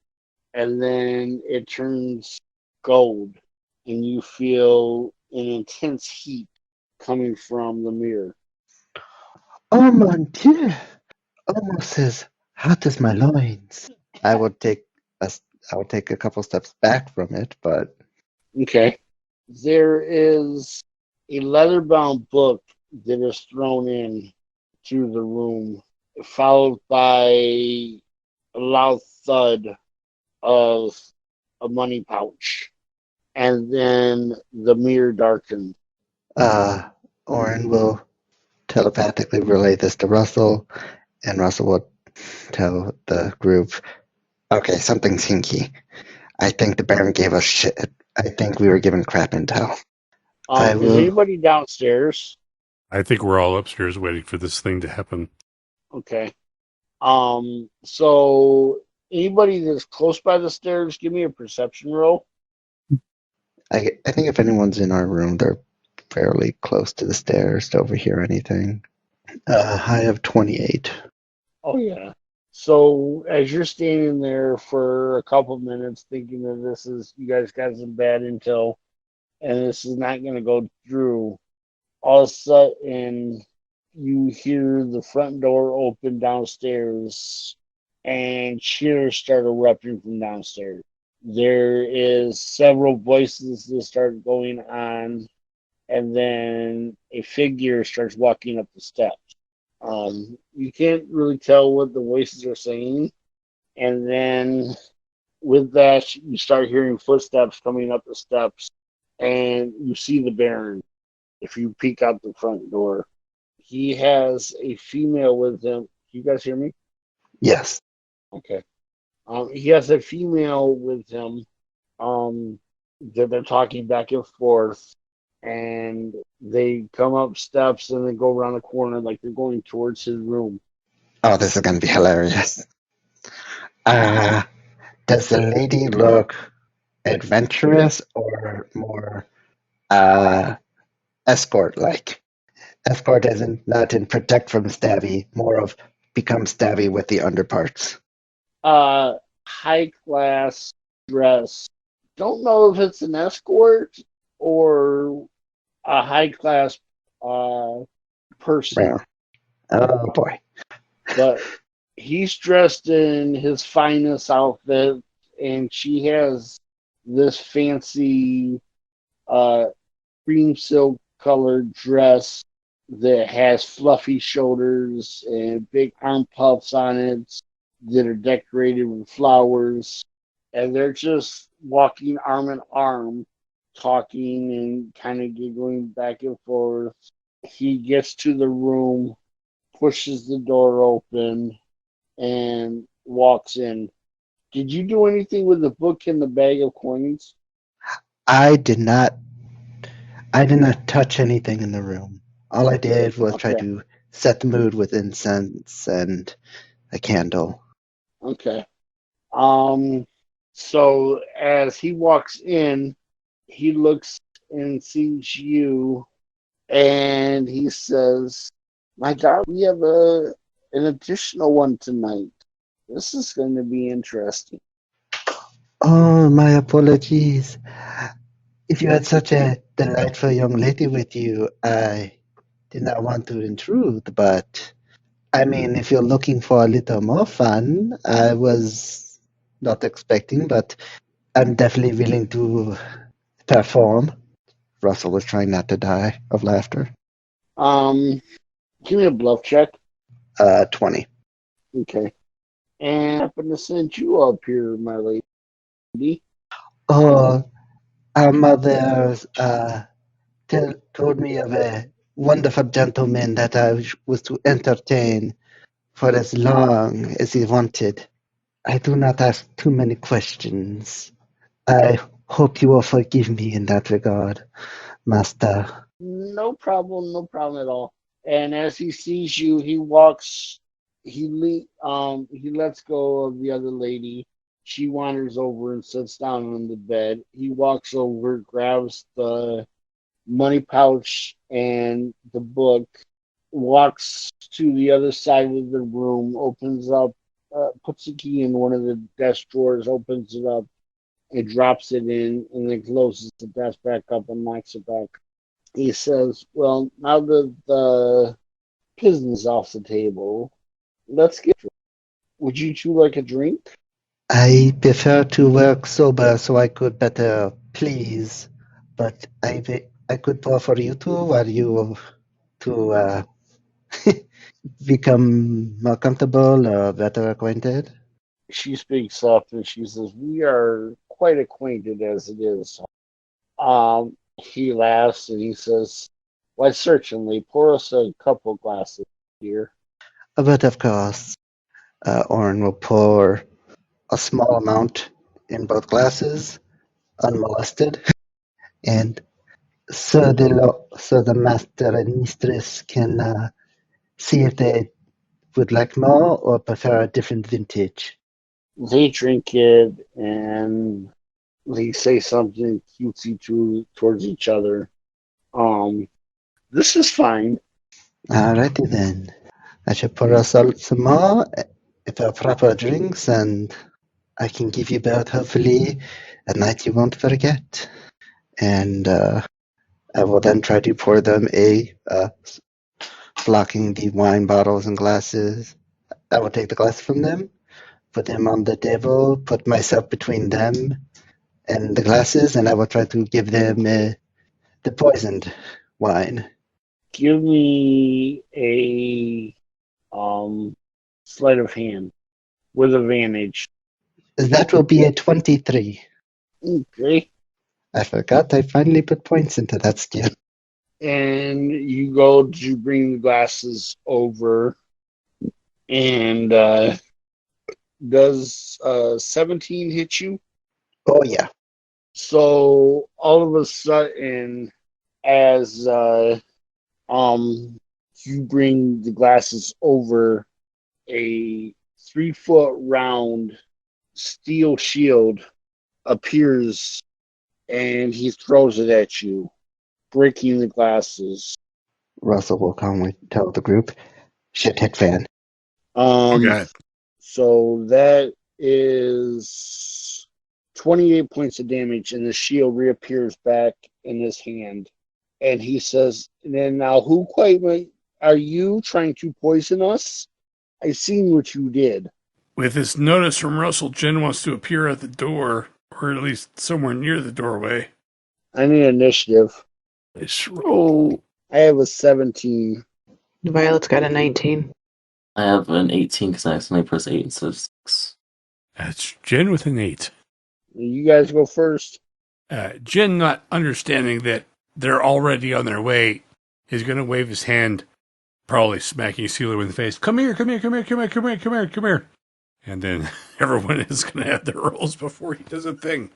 and then it turns gold, and you feel an intense heat coming from the mirror. Oh mon Dieu! Almost as hot as my loins. I would take a couple steps back from it, but Okay. There is a leather-bound book that is thrown in to the room, followed by a loud thud of a money pouch. And then the mirror darkened. Orrin will telepathically relay this to Russell, and Russell will tell the group, okay, something's hinky. I think the Baron gave us shit. I think we were given crap intel. Is anybody downstairs? I think we're all upstairs waiting for this thing to happen. Okay. So anybody that's close by the stairs, give me a perception roll. I think if anyone's in our room, they're fairly close to the stairs to overhear anything. High of 28. Oh, yeah. So as you're standing there for a couple of minutes thinking that you guys got some bad intel and this is not going to go through, all of a sudden you hear the front door open downstairs and cheers start erupting from downstairs. There is several voices that start going on, and then a figure starts walking up the steps. You can't really tell what the voices are saying, and then with that, you start hearing footsteps coming up the steps, and you see the Baron. If you peek out the front door, he has a female with him. You guys hear me? Yes. Okay. He has a female with him. That they're talking back and forth, and they come up steps and then go around the corner like they're going towards his room. Oh, this is going to be hilarious. Does the lady look adventurous or more escort-like? Escort isn't not in protect from stabby, more of become stabby with the underparts. High class dress. Don't know if it's an escort or a high class person. Yeah. Oh boy. But he's dressed in his finest outfit, and she has this fancy cream silk colored dress that has fluffy shoulders and big arm puffs on it that are decorated with flowers. And they're just walking arm in arm, talking and kind of giggling back and forth. He gets to the room, pushes the door open, and walks in. Did you do anything with the book and the bag of coins? I did not touch anything in the room. All I did was try to set the mood with incense and a candle. Okay. So as he walks in, he looks and sees you, and he says, "My God, we have an additional one tonight. This is going to be interesting." Oh, my apologies. If you had such a delightful young lady with you, I did not want to intrude, but I mean, if you're looking for a little more fun, I was not expecting, but I'm definitely willing to perform. Russell was trying not to die of laughter. Give me a bluff check. 20. Okay. And I happen to send you up here, my lady. Oh, our mother told me of a wonderful gentleman that I was to entertain for as long as he wanted. I do not ask too many questions. I hope you will forgive me in that regard, Master. No problem, no problem at all. And as he sees you, he lets go of the other lady. She wanders over and sits down on the bed. He walks over, grabs the money pouch and the book, walks to the other side of the room, opens up, puts the key in one of the desk drawers, opens it up, and drops it in, and then closes the desk back up and locks it back. He says, well, now that the business off the table, let's get to it. Would you two like a drink? I prefer to work sober so I could better please, but I could offer you two while you to become more comfortable or better acquainted. She speaks up and she says, we are quite acquainted as it is. He laughs and he says, why, certainly, pour us a couple glasses, dear. But of course, Orryn will pour a small amount in both glasses, unmolested, and so the master and mistress can see if they would like more or prefer a different vintage. They drink it and they say something cutesy towards each other. This is fine. Alrighty then. I shall pour us out some more if our proper drinks, and I can give you both, hopefully, a night you won't forget. And I will then try to pour them blocking the wine bottles and glasses. I will take the glass from them, put them on the table, put myself between them and the glasses, and I will try to give them the poisoned wine. Give me a sleight of hand with advantage. That will be a 23. Okay. I forgot I finally put points into that skill. And you go to bring the glasses over, and does 17 hit you? Oh, yeah. So all of a sudden, as you bring the glasses over, a 3-foot round steel shield appears and he throws it at you, breaking the glasses. Russell will calmly tell the group, shit hit fan. Okay. So that is 28 points of damage, and the shield reappears back in his hand. And he says, and then now who are you trying to poison us? I seen what you did. With this notice from Russell, Jen wants to appear at the door, or at least somewhere near the doorway. I need initiative. Let's roll. I have a 17. Violet's got a 19. I have an 18 because I accidentally pressed 8 instead of 6. That's Jen with an 8. You guys go first. Jen, not understanding that they're already on their way, is going to wave his hand, probably smacking Sealer in the face. Come here, come here, come here, come here, come here, come here, come here. And then everyone is going to have their rolls before he does a thing.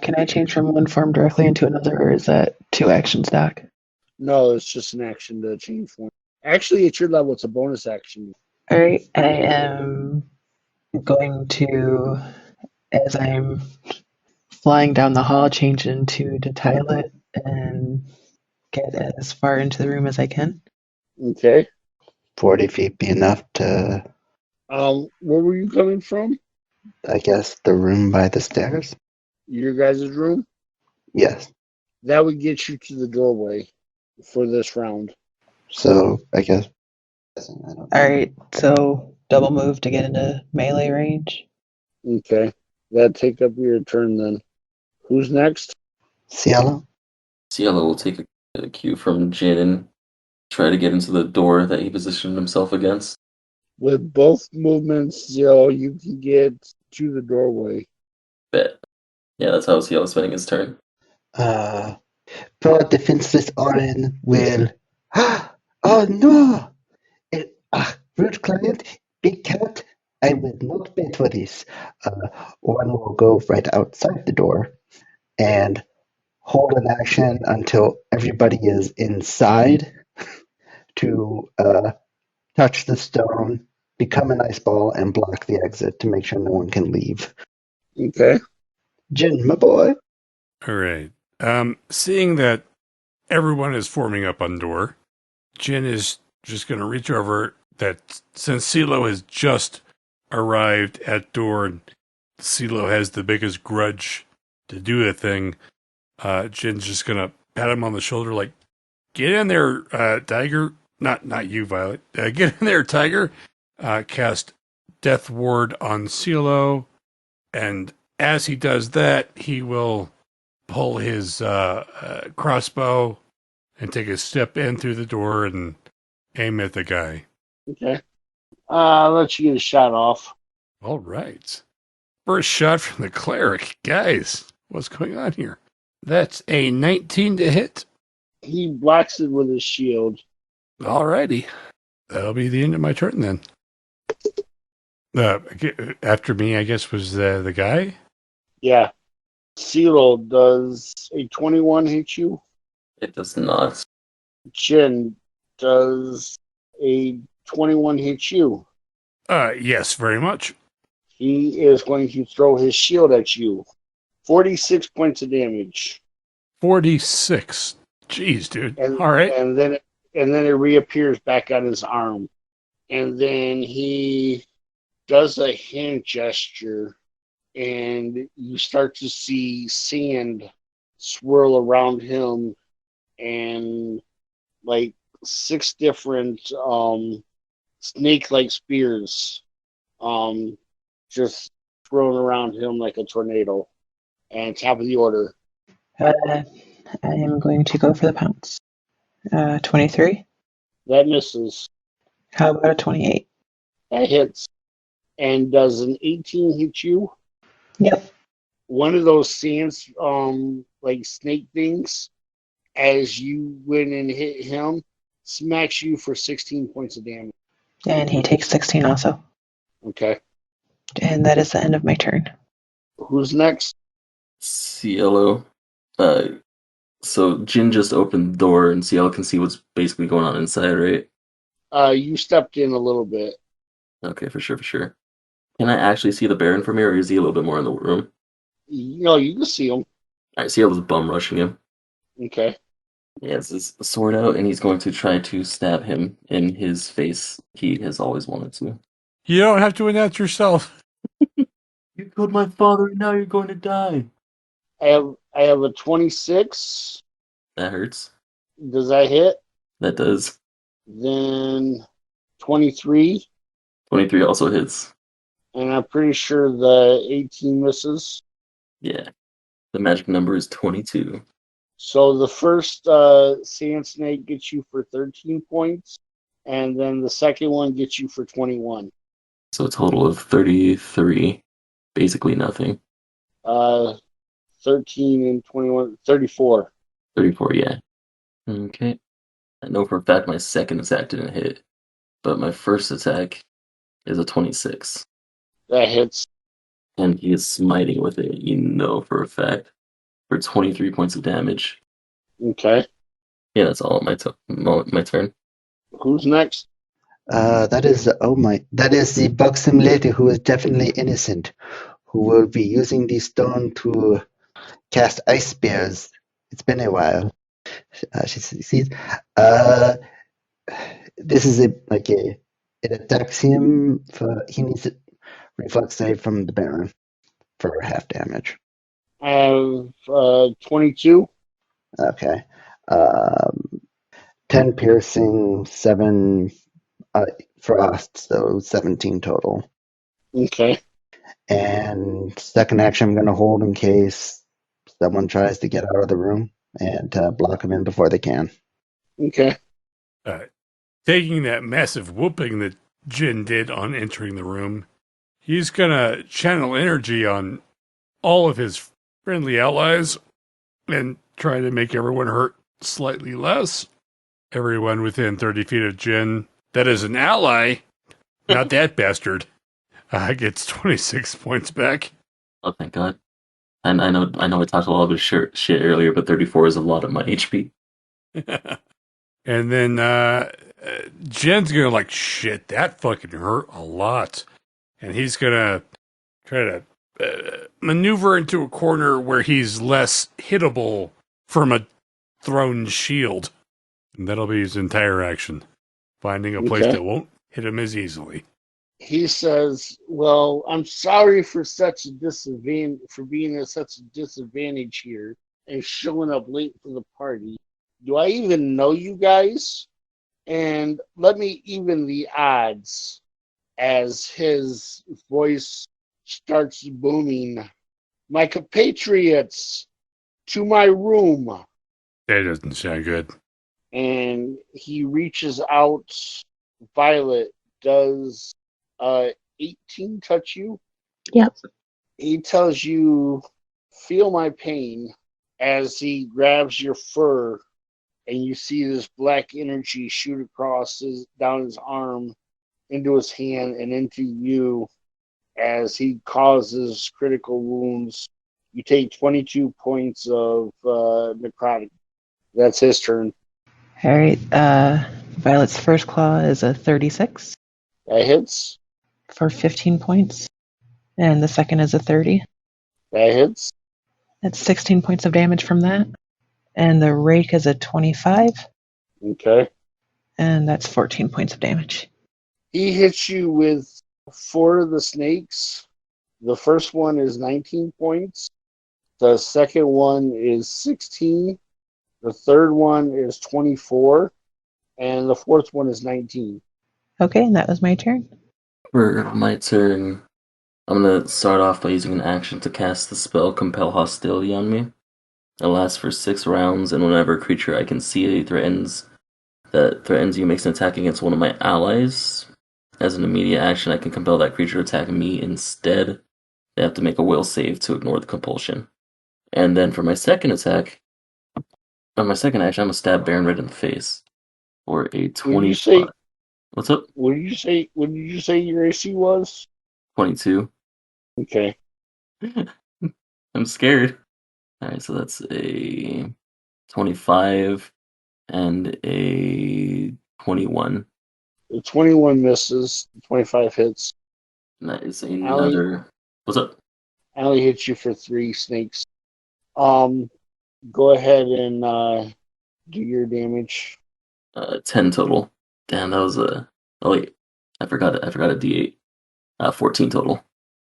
Can I change from one form directly into another, or is that 2 actions, Doc? No, it's just an action to change form. Actually, at your level, it's a bonus action. All right, I am going to, as I'm flying down the hall, change into the toilet and get as far into the room as I can. Okay. 40 feet be enough to, Where were you coming from? I guess, the room by the stairs? Your guys' room? Yes. That would get you to the doorway for this round. So, I guess Alright, so double move to get into melee range. Okay. That take up your turn then. Who's next? Cielo? Cielo will take a cue from Jin and try to get into the door that he positioned himself against. With both movements, you can get to the doorway. Bet. Yeah, that's how Cielo's spending his turn. Poor defenseless Orryn will. Oh no! Rude client, big cat. I will not bet for this. Orryn will go right outside the door and hold an action until everybody is inside to touch the stone, become an ice ball, and block the exit to make sure no one can leave. Okay. Jin, my boy. All right. Seeing that everyone is forming up on door, Jin is just going to reach over that since CeeLo has just arrived at door and CeeLo has the biggest grudge to do the thing, Jin's just going to pat him on the shoulder like, get in there, Tiger. Not you, Violet. Get in there, Tiger. Cast Death Ward on CeeLo, and as he does that, he will pull his crossbow and take a step in through the door and aim at the guy. Okay. I'll let you get a shot off. All right. First shot from the cleric. Guys, what's going on here? That's a 19 to hit. He blocks it with his shield. All righty. That'll be the end of my turn then. After me, I guess, was the guy? Yeah. CeeLo, does a 21 hit you? It does not. Jin, does a 21 hit you? Yes, very much. He is going to throw his shield at you. 46 points of damage. 46. Jeez, dude. And, All right. And then it reappears back on his arm. And then he does a hand gesture, and you start to see sand swirl around him, and like 6 different snake-like spears just thrown around him like a tornado. And top of the order. I am going to go for the pounce. 23. That misses. How about a 28? That hits. And does an 18 hit you? Yep. One of those sands, like snake things, as you went and hit him, smacks you for 16 points of damage. And he takes 16 also. Okay. And that is the end of my turn. Who's next? Cielo. So Jin just opened the door and Cielo can see what's basically going on inside, right? You stepped in a little bit. Okay, for sure. Can I actually see the Baron from here, or is he a little bit more in the room? You can see him. Alright, Cielo's bum rushing him. Okay. He has his sword out, and he's going to try to stab him in his face. He has always wanted to. You don't have to announce yourself. You killed my father, and now you're going to die. I have a 26. That hurts. Does that hit? That does. Then 23. 23 also hits. And I'm pretty sure the 18 misses. Yeah. The magic number is 22. So the first sand snake gets you for 13 points, and then the second one gets you for 21. So a total of 33. Basically nothing. 13 and 21, 34. 34, yeah. Okay. I know for a fact my second attack didn't hit, but my first attack is a 26. That hits. And he is smiting with it, you know for a fact, for 23 points of damage. Okay. Yeah, that's all my turn. Who's next? That is the buxom lady who is definitely innocent, who will be using the stone to cast ice spears. It's been a while. She sees. This is it attacks him he needs a reflex save from the Baron for half damage. I have 22. Okay. 10 piercing, 7 Frost, so 17 total. Okay. And second action, I'm going to hold in case someone tries to get out of the room and block them in before they can. Okay. Taking that massive whooping that Jin did on entering the room, he's gonna channel energy on all of his friendly allies and try to make everyone hurt slightly less. Everyone within 30 feet of Jin that is an ally, not that bastard, gets 26 points back. Oh, thank God. And I know I talked a lot of shit earlier, but 34 is a lot of my HP. And then Jen's gonna like, shit, that fucking hurt a lot. And he's gonna try to maneuver into a corner where he's less hittable from a thrown shield. And that'll be his entire action. Finding a place that won't hit him as easily. He says, "Well, I'm sorry for such a for being at such a disadvantage here and showing up late for the party. Do I even know you guys? And let me even the odds." As his voice starts booming, "My compatriots, to my room." That doesn't sound good. And he reaches out. Violet, does 18 touch you? Yep. He tells you, "Feel my pain," as he grabs your fur, and you see this black energy shoot across down his arm, into his hand, and into you as he causes critical wounds. You take 22 points of necrotic. That's his turn. All right. Violet's first claw is a 36 That hits. for 15 points. And the second is a 30. That hits. That's 16 points of damage from that. And the rake is a 25. Okay. And that's 14 points of damage. He hits you with 4 of the snakes. The first one is 19 points. The second one is 16. The third one is 24. And the fourth one is 19. Okay, and that was my turn. For my turn, I'm gonna start off by using an action to cast the spell Compel Hostility on me. It lasts for 6 rounds, and whenever a creature I can see threatens you makes an attack against one of my allies. As an immediate action, I can compel that creature to attack me instead. They have to make a will save to ignore the compulsion. And then for my second attack, on my second action, I'm gonna stab Baron right in the face for a 25. What's up? What did you say your AC was? 22. Okay. I'm scared. Alright, so that's a 25 and a 21. The 21 misses. The 25 hits. And that is another... What's up? Allie hits you for 3 snakes. Go ahead and do your damage. 10 total. Damn, that was a... Oh wait, I forgot a D8. 14 total.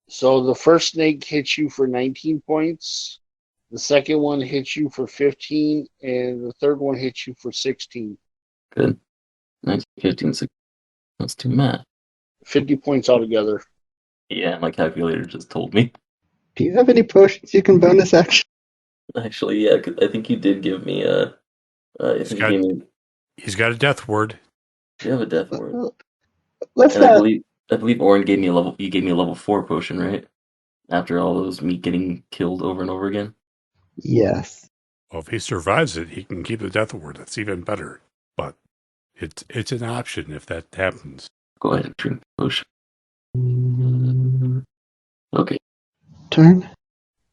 So the first snake hits you for 19 points. The second one hits you for 15, and the third one hits you for 16. Good. 19, 15, 16. Let's do math. 50 points altogether. Yeah, my calculator just told me. Do you have any potions you can bonus action? Actually, yeah, I think you did give me a... He's got a death ward. You have a death ward. Let's And not. I believe Orryn gave me a level 4 potion, right? After all those me getting killed over and over again. Yes. Well, if he survives it, he can keep the death ward. That's even better. But it's an option if that happens. Go ahead and drink the potion. Okay. Turn.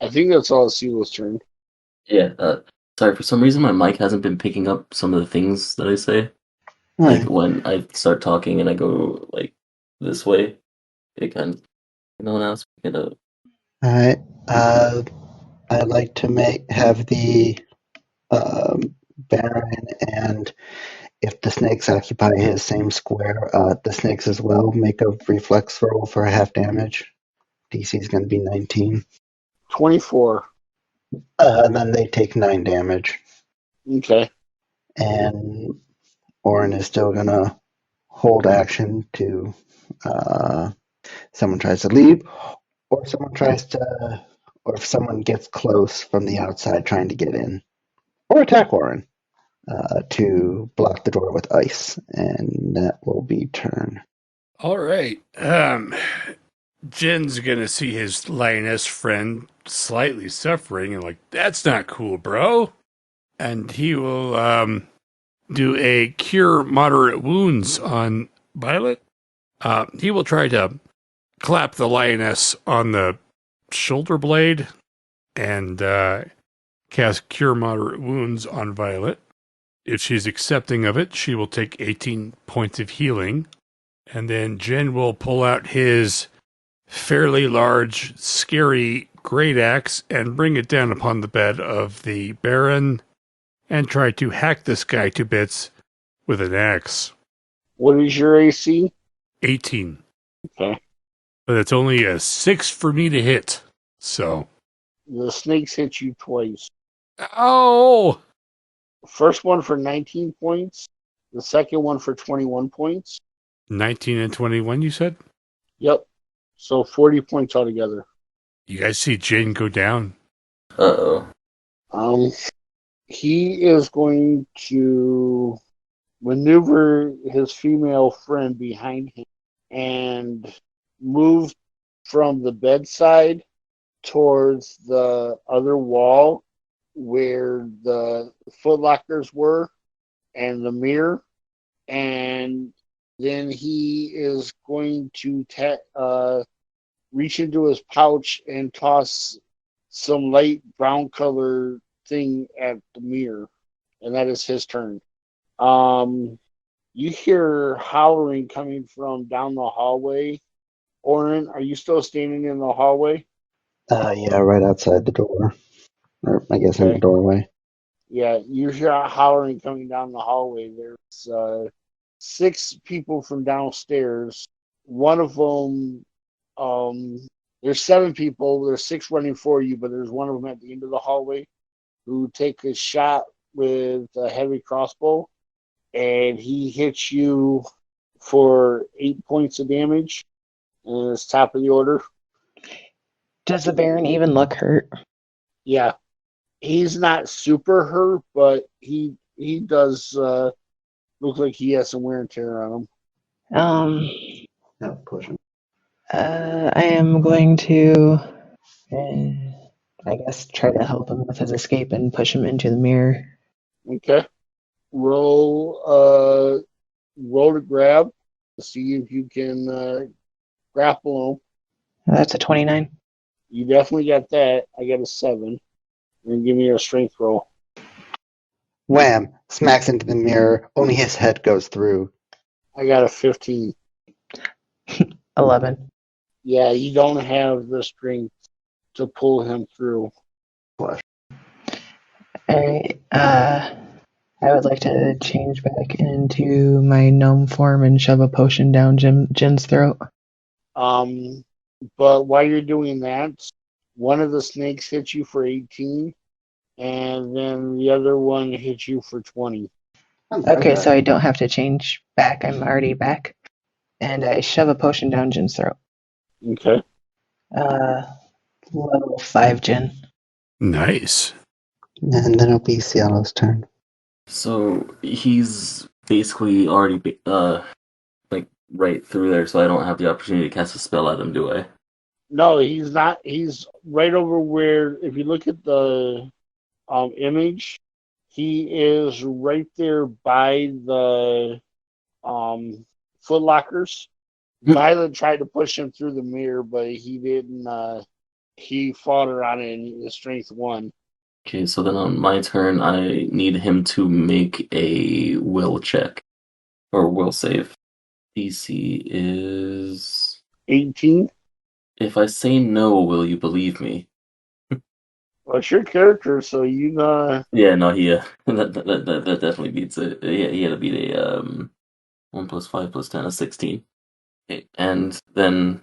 I think that's all Sila's turn. Yeah, sorry, for some reason my mic hasn't been picking up some of the things that I say. Right. Like when I start talking and I go like this way, it kind of, now it's picking up. All right. I'd like to have the Baron, and if the snakes occupy his same square, the snakes as well make a reflex roll for half damage. DC is going to be 19. 24. And then they take 9 damage. Okay. And Orryn is still going to hold action to someone tries to leave, or or if someone gets close from the outside trying to get in, or attack Orryn to block the door with ice, and that will be turn. All right. Jin's gonna see his lioness friend slightly suffering and like, that's not cool, bro. And he will do a cure moderate wounds on Violet. He will try to clap the lioness on the shoulder blade and cast cure moderate wounds on Violet. If she's accepting of it, she will take 18 points of healing. And then Jin will pull out his fairly large, scary great axe and bring it down upon the bed of the Baron and try to hack this guy to bits with an axe. What is your AC? 18. Okay. But it's only a 6 for me to hit. So. The snakes hit you twice. Oh! First one for 19 points. The second one for 21 points. 19 and 21, you said? Yep. So 40 points altogether. You guys see Jin go down? Uh-oh. He is going to maneuver his female friend behind him and move from the bedside towards the other wall where the footlockers were and the mirror. And then he is going to reach into his pouch and toss some light brown color thing at the mirror. And that is his turn. You hear howling coming from down the hallway. Orryn, are you still standing in the hallway? Yeah, right outside the door. Or I guess in the Okay. doorway. Yeah, you hear howling coming down the hallway. There's 6 people from downstairs. One of them, there's 7 people. There's 6 running for you, but there's one of them at the end of the hallway who take a shot with a heavy crossbow, and he hits you for 8 points of damage. And it's top of the order. Does the Baron even look hurt? Yeah, he's not super hurt, but he does look like he has some wear and tear on him. No, push him. I am going to, I guess, try to help him with his escape and push him into the mirror. Okay. Roll to grab to see if you can grapple him. That's a 29. You definitely got that. I got a 7. And give me a strength roll. Wham! Smacks into the mirror. Only his head goes through. I got a 15. 11. Yeah, you don't have the strength to pull him through. Alright, I would like to change back into my gnome form and shove a potion down Jin's throat. But while you're doing that, one of the snakes hits you for 18, and then the other one hits you for 20. Okay, so I don't have to change back. I'm already back. And I shove a potion down Jin's throat. Okay. Level 5 Jin. Nice. And then it'll be Cielo's turn. So he's basically already like right through there, so I don't have the opportunity to cast a spell at him, do I? No, he's not. He's right over where, if you look at the image, he is right there by the footlockers. Violet tried to push him through the mirror, but he didn't. He fought her on it, and his strength won. Okay, so then on my turn, I need him to make a will check. Or will save. DC is... 18? If I say no, will you believe me? Well, it's your character, so you Yeah, no, he that definitely beats it. He had to beat a 1 plus 5 plus 10, a 16. Okay, and then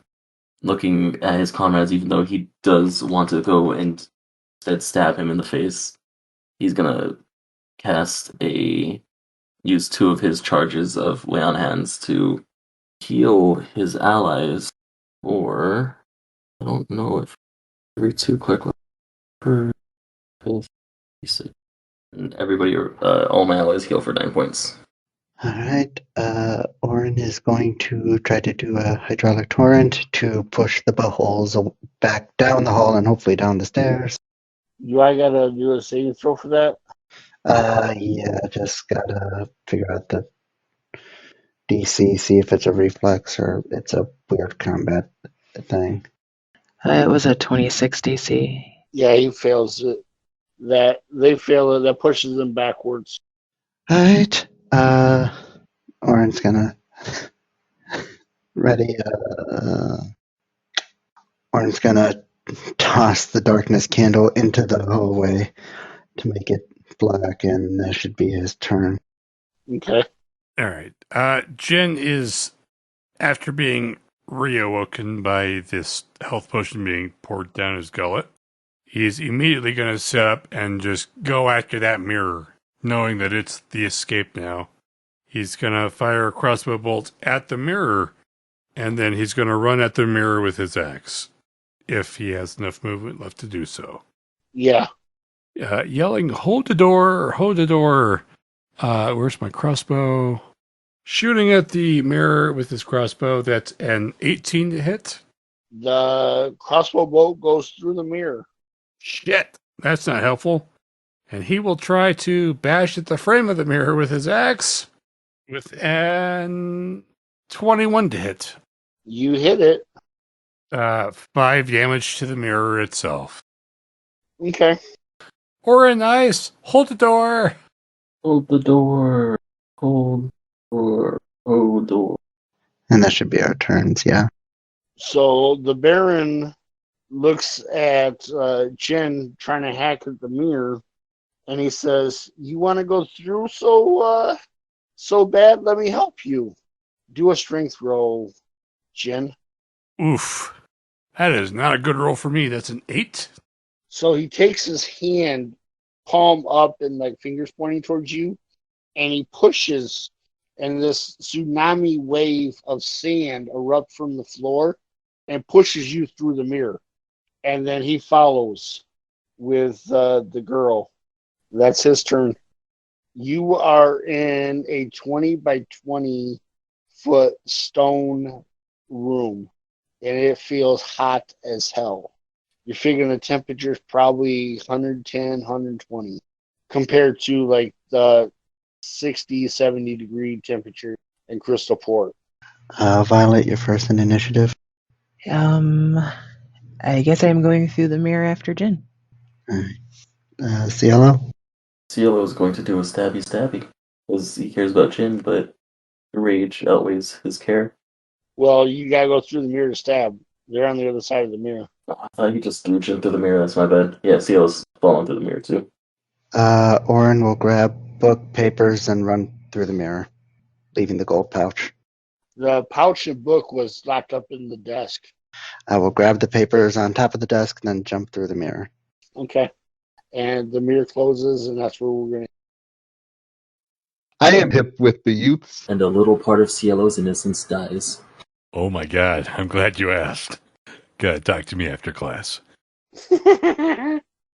looking at his comrades, even though he does want to go and instead stab him in the face, he's gonna cast a use 2 of his charges of Lay on Hands to heal his allies, or I don't know if every 2 cleric per 56. And everybody, all my allies heal for 9 points. Alright, Orryn is going to try to do a hydraulic torrent to push the buttholes back down the hall and hopefully down the stairs. Do I gotta do a saving throw for that? Yeah, just gotta figure out the DC, see if it's a reflex or it's a weird combat thing. It was a 26 DC. Yeah, he fails it. They fail it. That pushes them backwards. Alright, Orryn's gonna ready, Orryn's gonna toss the darkness candle into the hallway to make it black, and that should be his turn. Okay. All right. Gin is, after being reawoken by this health potion being poured down his gullet, he's immediately going to sit up and just go after that mirror, knowing that it's the escape now. He's going to fire a crossbow bolt at the mirror, and then he's going to run at the mirror with his axe, if he has enough movement left to do so. Yeah. Yelling, hold the door, hold the door. Where's my crossbow? Shooting at the mirror with his crossbow, that's an 18 to hit. The crossbow bolt goes through the mirror. Shit, that's not helpful. And he will try to bash at the frame of the mirror with his axe with an 21 to hit. You hit it. 5 damage to the mirror itself. Okay. Orryn, nice. Hold the door. Hold the door. Hold door. Hold door. And that should be our turns, yeah. So the Baron looks at Jen trying to hack at the mirror, and he says, "You want to go through so bad? Let me help you. Do a strength roll, Jen." Oof. That is not a good roll for me. That's an 8. So he takes his hand, palm up and like fingers pointing towards you, and he pushes, and this tsunami wave of sand erupts from the floor and pushes you through the mirror. And then he follows with the girl. That's his turn. You are in a 20 by 20 foot stone room, and it feels hot as hell. You're figuring the temperature is probably 110, 120 compared to like the 60, 70 degree temperature in Crystal Port. Violet, you're first in initiative. I guess I'm going through the mirror after Jin. Alright. Cielo? Cielo is going to do a stabby, because he cares about Jin, but the rage outweighs his care. Well, you gotta go through the mirror to stab. They're on the other side of the mirror. Oh, I thought he just threw Jin through the mirror, that's my bad. Yeah, Cielo's falling through the mirror too. Orryn will grab book, papers, and run through the mirror, leaving the gold pouch. The pouch of book was locked up in the desk. I will grab the papers on top of the desk and then jump through the mirror. Okay. And the mirror closes, and that's where we're going to... I am hip with the youths. And a little part of Cielo's innocence dies. Oh my god, I'm glad you asked. Gotta talk to me after class.